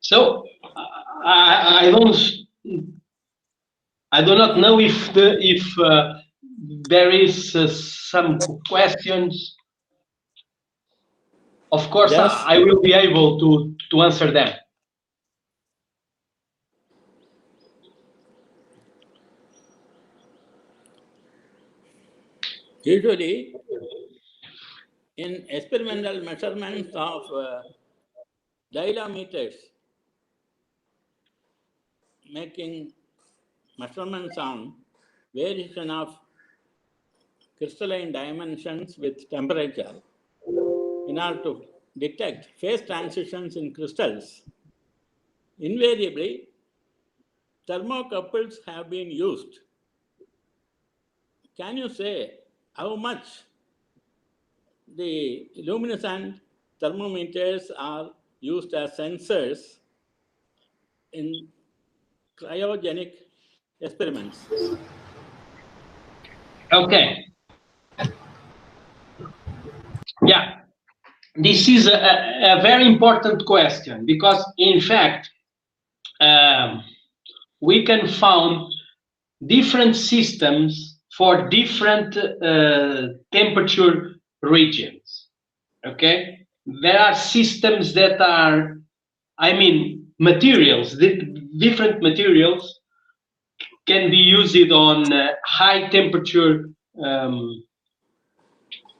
So I do not know if there is some questions. Of course, Yes. I will be able to answer them. Usually, in experimental measurements of diameters, making measurements on variation of crystalline dimensions with temperature in order to detect phase transitions in crystals, invariably thermocouples have been used. Can you say how much the luminescent thermometers are used as sensors in cryogenic experiments? Okay. Yeah, this is a very important question because, in fact, we can found different systems for different temperature regions. Okay, there are systems that are, I mean, materials. Different materials can be used on high temperature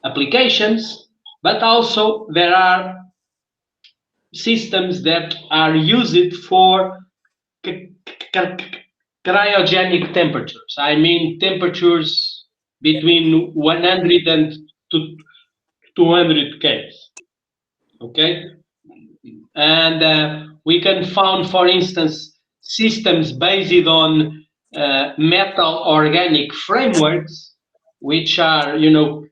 applications, but also there are systems that are used for cryogenic temperatures. I mean temperatures between 100 and 200 K. Okay, and we can found, for instance, systems based on metal organic frameworks, which are, you know,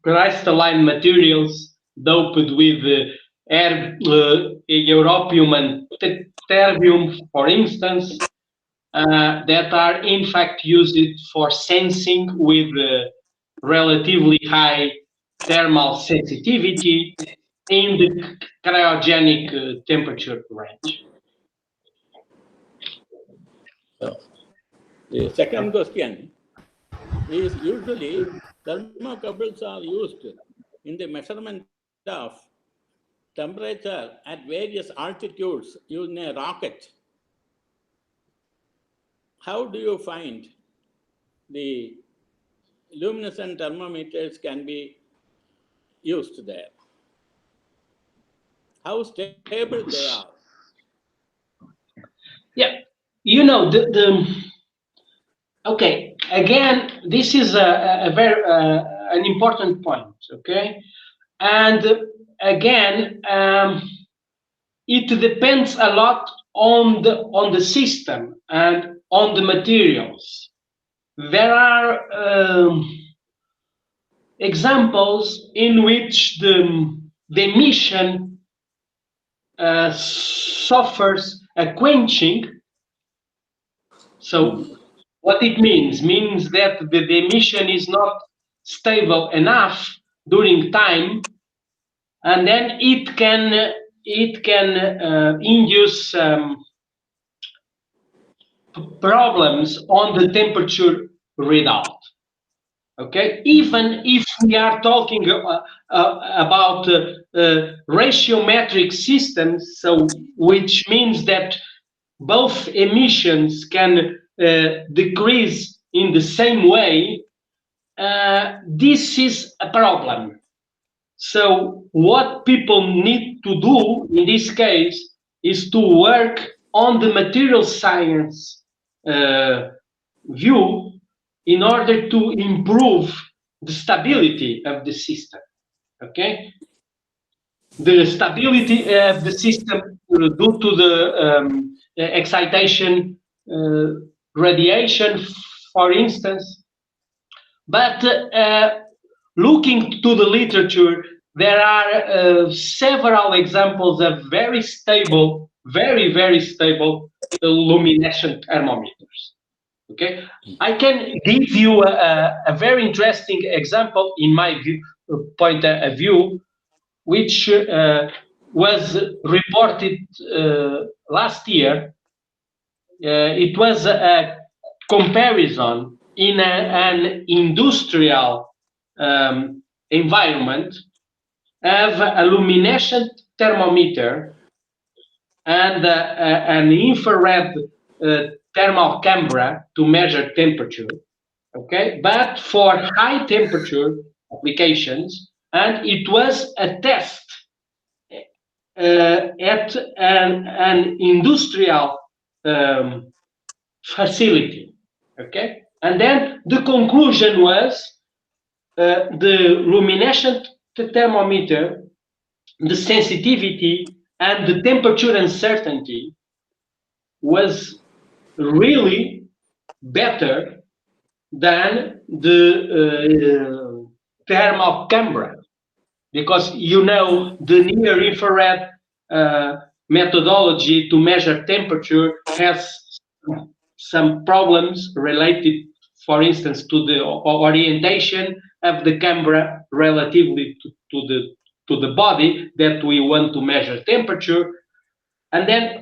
crystalline materials doped with europium and terbium, for instance, that are in fact used for sensing with relatively high thermal sensitivity in the cryogenic temperature range. So, the second question is, usually thermocouples are used in the measurement of temperature at various altitudes using a rocket. How do you find the luminescent thermometers can be used there? How stable they are? Yeah, you know, okay, again, this is a very an important point, okay? And again, it depends a lot on the system and on the materials. There are examples in which the emission suffers a quenching. So what it means that the emission is not stable enough during time, and then it can induce problems on the temperature readout. Okay, even if we are talking about ratiometric systems, so which means that both emissions can decrease in the same way, this is a problem. So what people need to do in this case is to work on the material science view in order to improve the stability of the system. Okay, the stability of the system due to the excitation radiation, for instance. But looking to the literature, there are several examples of very stable, very stable luminescent thermometers. Okay, I can give you a very interesting example in my point of view, which was reported last year. It was a comparison in an industrial environment of a luminescent thermometer and an infrared thermal camera to measure temperature. Okay, but for high temperature applications, and it was a test at an industrial facility. Okay, and then the conclusion was the luminescent thermometer, the sensitivity and the temperature uncertainty was really better than the thermal camera, because you know the near infrared methodology to measure temperature has some problems related, for instance, to the orientation of the camera relatively to the body that we want to measure temperature. And then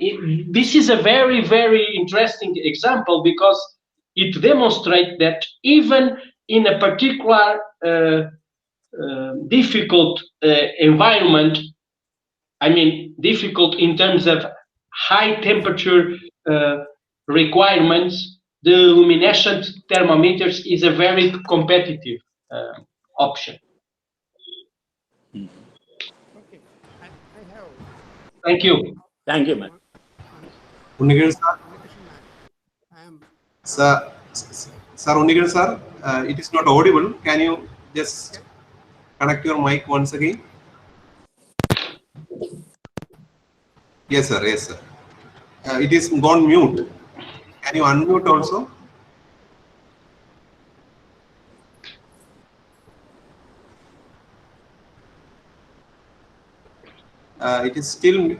this is a very, very interesting example, because it demonstrates that even in a particular difficult environment, I mean difficult in terms of high temperature requirements, the luminescent thermometers is a very competitive option. Okay, I have. Thank you. Thank you, man. Unnigan sir. I am. Sir, Unnigan sir, it is not audible. Can you just connect your mic once again? Yes, sir. Yes, sir. It is gone mute. Can you unmute also? It is still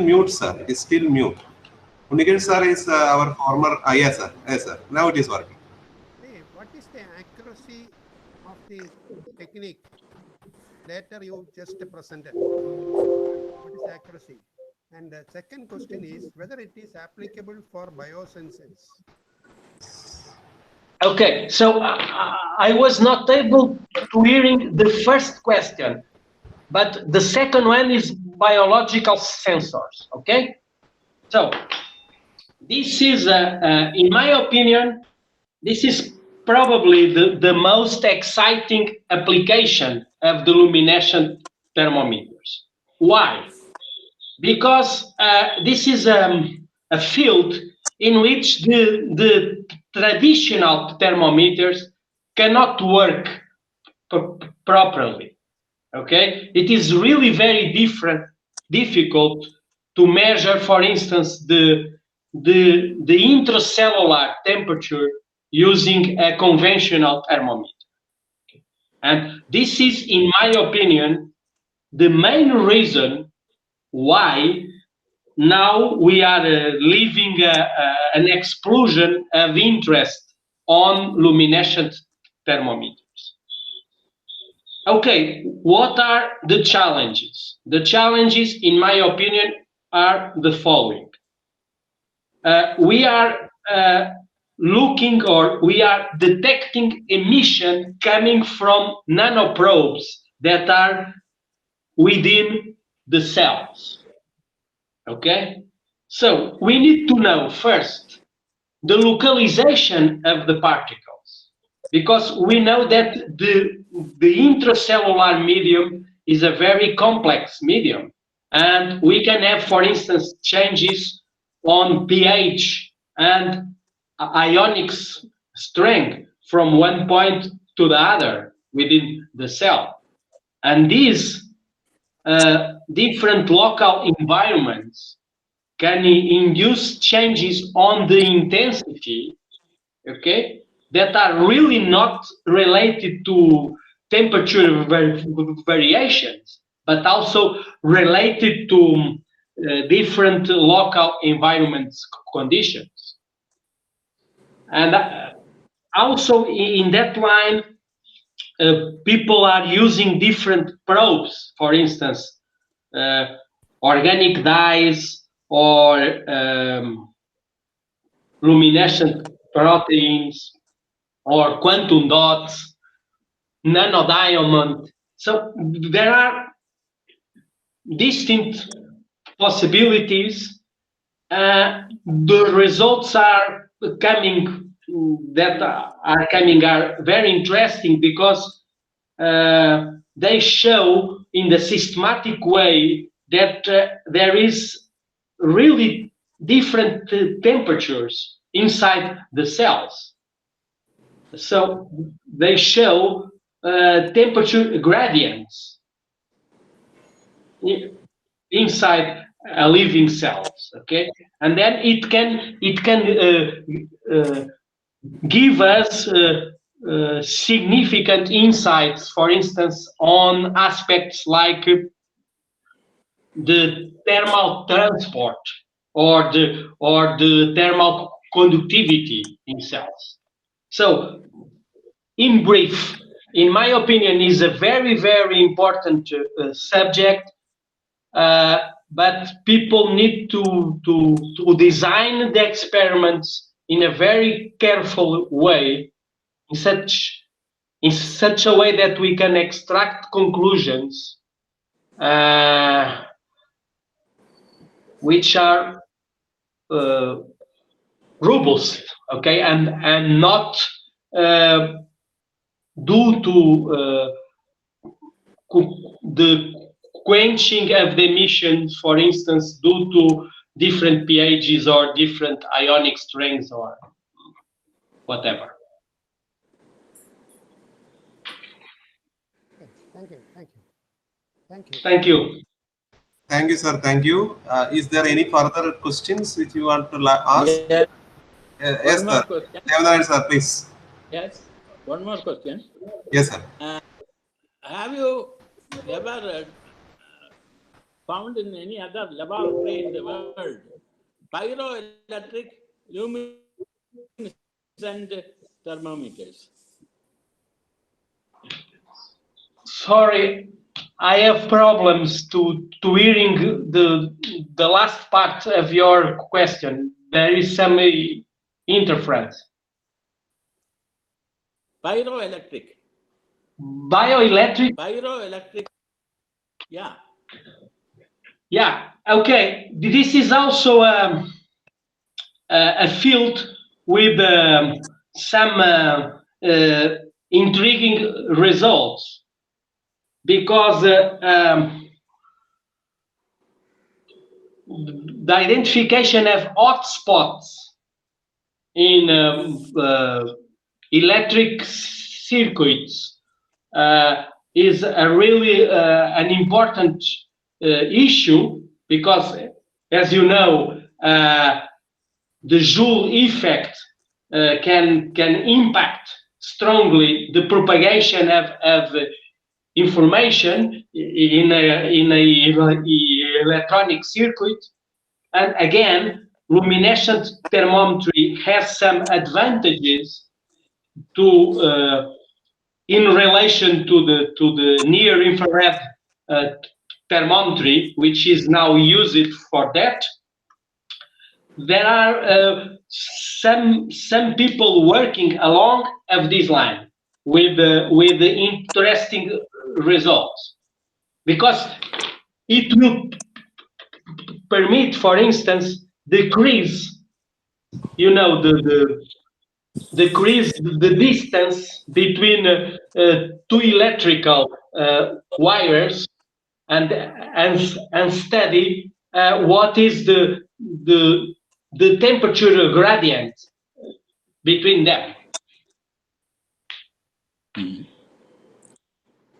mute, sir. It is still mute. Unnigan sir is our former. Yes, sir. Yes, sir. Now it is working. Hey, what is the accuracy of the technique? Later you just presented. What is accuracy? And the second question is whether it is applicable for biosensors. Okay, so I was not able to hearing the first question, but the second one is biological sensors. Okay, so this is, in my opinion, this is probably the most exciting application of the luminescent thermometers. Why? Because this is a field in which the traditional thermometers cannot work properly. Okay, it is really very difficult to measure, for instance, the intracellular temperature using a conventional thermometer. And this is, in my opinion, the main reason why now we are living an explosion of interest on luminescent thermometers. Okay, what are the challenges? The challenges, in my opinion, are the following. We are looking, or we are detecting emission coming from nanoprobes that are within the cells. Okay, so we need to know first the localization of the particles, because we know that the intracellular medium is a very complex medium, and we can have, for instance, changes on pH and ionic strength from one point to the other within the cell, and these different local environments can induce changes on the intensity, okay, that are really not related to temperature variations, but also related to different local environments conditions. And also in that line, people are using different probes, for instance, organic dyes or luminescent proteins or quantum dots, nanodiamond. So there are distinct possibilities. The results are coming are very interesting, because they show in the systematic way that there is really different temperatures inside the cells. So they show temperature gradients inside living cells. Okay, and then it can give us significant insights, for instance, on aspects like the thermal transport or the thermal conductivity in cells. So, in brief, in my opinion, is a very, very important subject, but people need to design the experiments in a very careful way, in such a way that we can extract conclusions which are robust, okay, and not due to the quenching of the emissions, for instance, due to different pHs or different ionic strengths or whatever. Okay, thank you, thank you, thank you. Thank you. Thank you, sir. Thank you. Is there any further questions which you want to ask? Yeah. Yes, One more sir. question. Devnaran, sir, please. Yes. One more question. Yes, sir. Have you ever found in any other laboratory in the world pyroelectric luminescent thermometers? Sorry, I have problems to hearing the last part of your question. There is some interference. Pyroelectric. Bioelectric. Pyroelectric. Yeah. Yeah. Okay. This is also a field with some intriguing results, because the identification of hotspots in electric circuits is a really an important issue, because, as you know, the Joule effect can impact strongly the propagation of information in a electronic circuit. And again, luminescent thermometry has some advantages to in relation to the near infrared thermometry, which is now used for that. There are some people working along of this line with the interesting results, because it will permit, for instance, decrease, you know, decrease the distance between two electrical wires, and study what is the temperature gradient between them.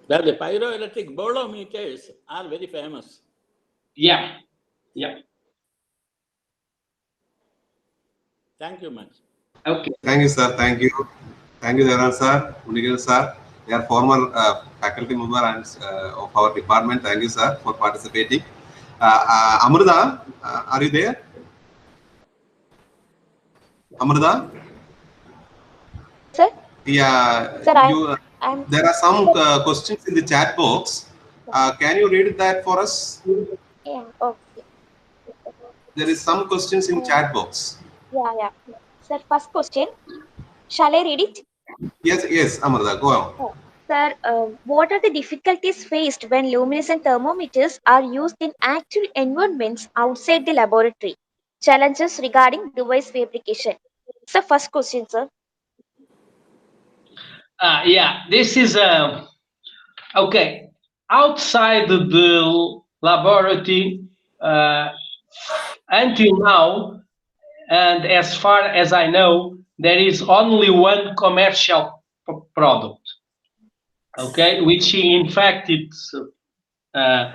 Well, the pyroelectric bolometers are very famous. Yeah, yeah. Thank you much. Okay. Thank you, sir. Thank you. Thank you, Devnaran, sir. Undigal, sir. They are former faculty member and of our department. Thank you, sir, for participating. Amrita, are you there? Amrita? Yes, sir. Yeah, Sir, I'm there are some questions in the chat box. Can you read that for us? yeah, okay. There is some questions in chat box. Yeah. Sir, first question. Shall I read it? Yes, yes, Amrita, go on. Oh. Sir, what are the difficulties faced when luminescent thermometers are used in actual environments outside the laboratory? Challenges regarding device fabrication. It's the first question, sir. Yeah, this is Okay, outside the laboratory, until now, and as far as I know, there is only one commercial product. Okay, which in fact it's a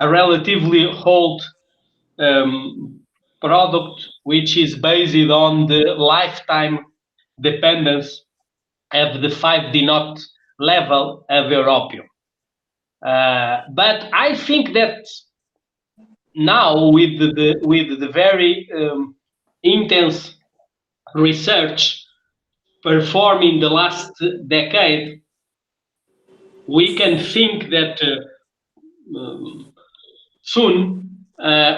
relatively old product, which is based on the lifetime dependence of the 5D knot level of europium. But I think that now with the very intense research performed in the last decade, we can think that soon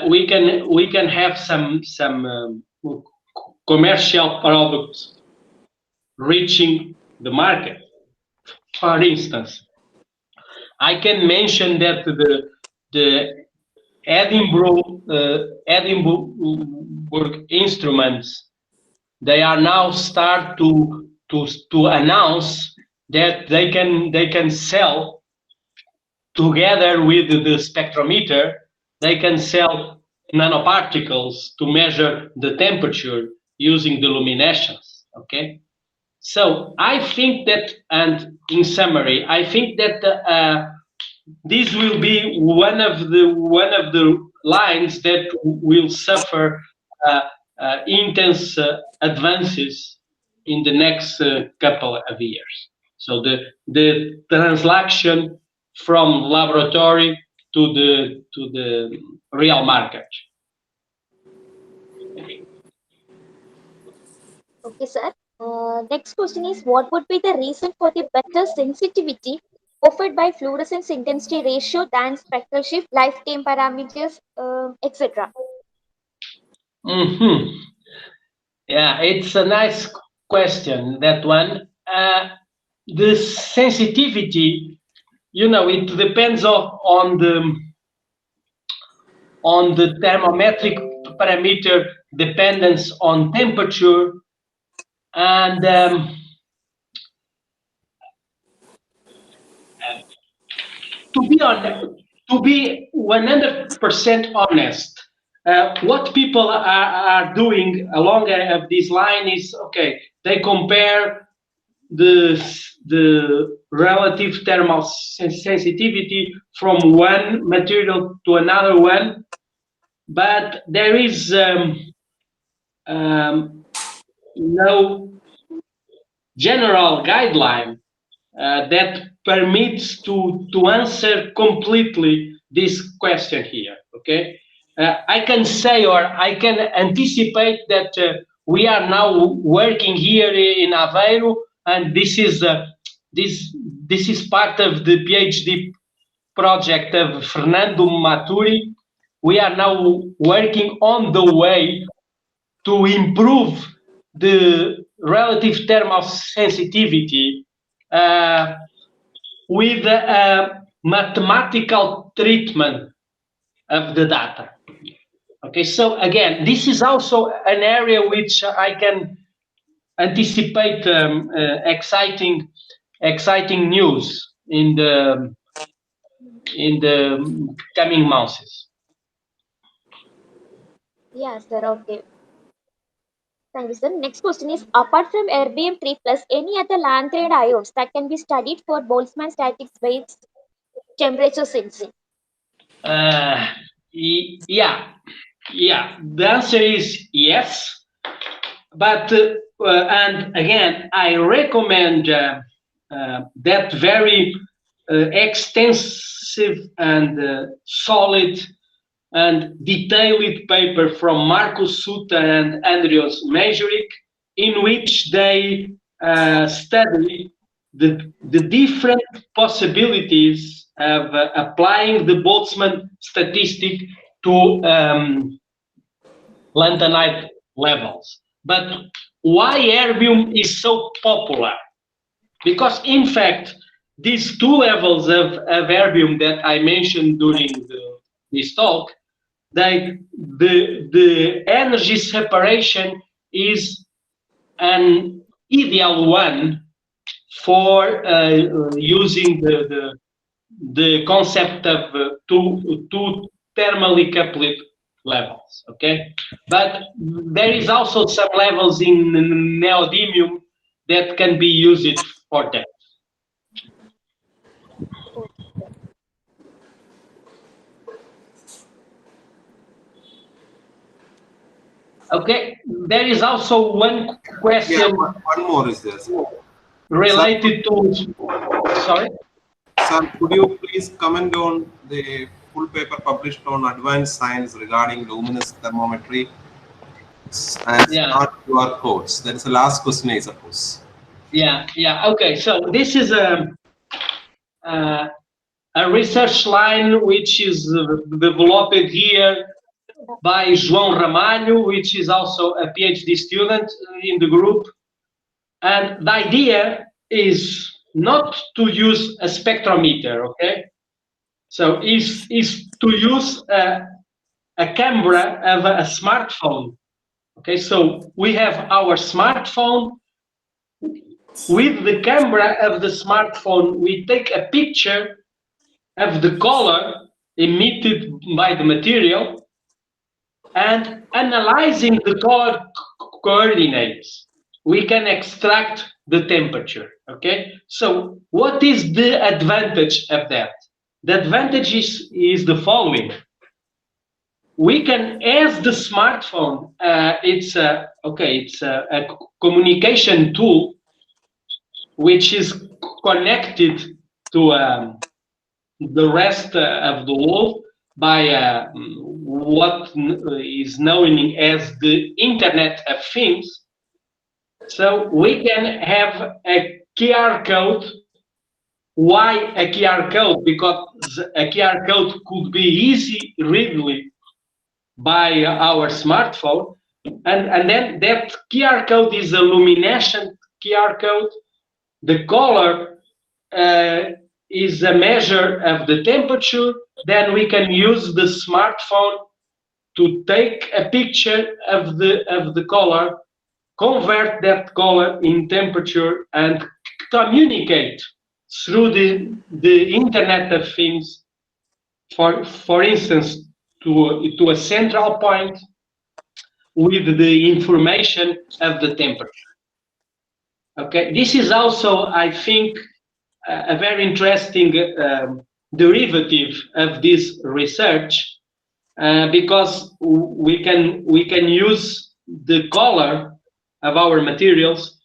we can have some commercial products reaching the market. For instance, I can mention that the Edinburgh instruments, they are now start to announce that they can sell together with the spectrometer. They can sell nanoparticles to measure the temperature using the luminescence. Okay, so I think that, and in summary, I think that this will be one of the lines that will suffer intense advances in the next couple of years. So the translation from laboratory to the real market. Okay, sir. Next question is, what would be the reason for the better sensitivity offered by fluorescence intensity ratio than spectral shift, lifetime parameters, etc.? Mm-hmm. Yeah, it's a nice question, that one. The sensitivity, it depends on the thermometric parameter dependence on temperature, and to be 100% honest, what people are doing along of this line is, okay, they compare the relative thermal sensitivity from one material to another one, but there is no general guideline that permits to answer completely this question here. Okay, I can say, or I can anticipate that we are now working here in Aveiro, and this is part of the PhD project of Fernando Maturi. We are now working on the way to improve the relative thermal sensitivity with a mathematical treatment of the data. Okay, so again, this is also an area which I can anticipate exciting news in the coming months. Yeah, sir. Okay. Thank you, sir. Next question is, apart from erbium 3 plus, any other lanthanoid ions that can be studied for Boltzmann statics-based temperature sensing? Yeah. The answer is yes, but and again, I recommend that very extensive and solid and detailed paper from Markus Suter and Andrius Mejurik, in which they study the different possibilities of applying the Boltzmann statistic to lanthanide levels. But why erbium is so popular? Because in fact, these two levels of erbium that I mentioned during this talk, the energy separation is an ideal one for using the concept of two thermally coupled levels, okay? But there is also some levels in neodymium that can be used for that. Okay, there is also one question. Yeah, one more is there. Related to, sorry? Sir, could you please comment on the full paper published on advanced science regarding luminous thermometry and start your codes? That is the last question, I suppose. Yeah. Okay, so this is a research line which is developed here by João Ramalho, which is also a PhD student in the group. And the idea is not to use a spectrometer, okay? So is to use a camera of a smartphone. Okay, so we have our smartphone. With the camera of the smartphone, we take a picture of the color emitted by the material and analyzing the color coordinates, we can extract the temperature, okay? So what is the advantage of that? The advantage is the following. We can, as the smartphone, it's a communication tool which is connected to the rest of the world by what is known as the Internet of Things. So we can have a QR code. Why a QR code? Because a QR code could be easy readily by our smartphone, and then that QR code is a luminescent QR code. The color is a measure of the temperature. Then we can use the smartphone to take a picture of the color, convert that color in temperature, and communicate through the Internet of Things. For instance, to a central point with the information of the temperature. Okay, this is also, I think, a very interesting derivative of this research because we can use the color of our materials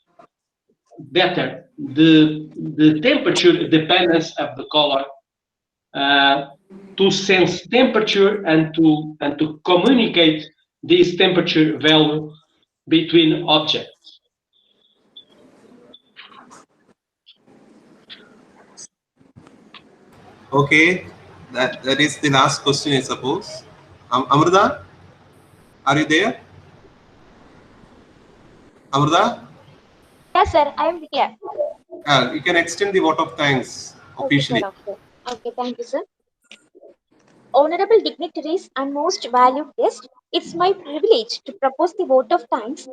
better, the temperature dependence of the color to sense temperature and to communicate this temperature value between objects. Okay, that is the last question, I suppose. Amrita, are you there? Amrita? Yes, sir, I am here. You can extend the vote of thanks officially. Okay, sir. Okay, thank you, sir. Honorable dignitaries and most valued guests, it's my privilege to propose the vote of thanks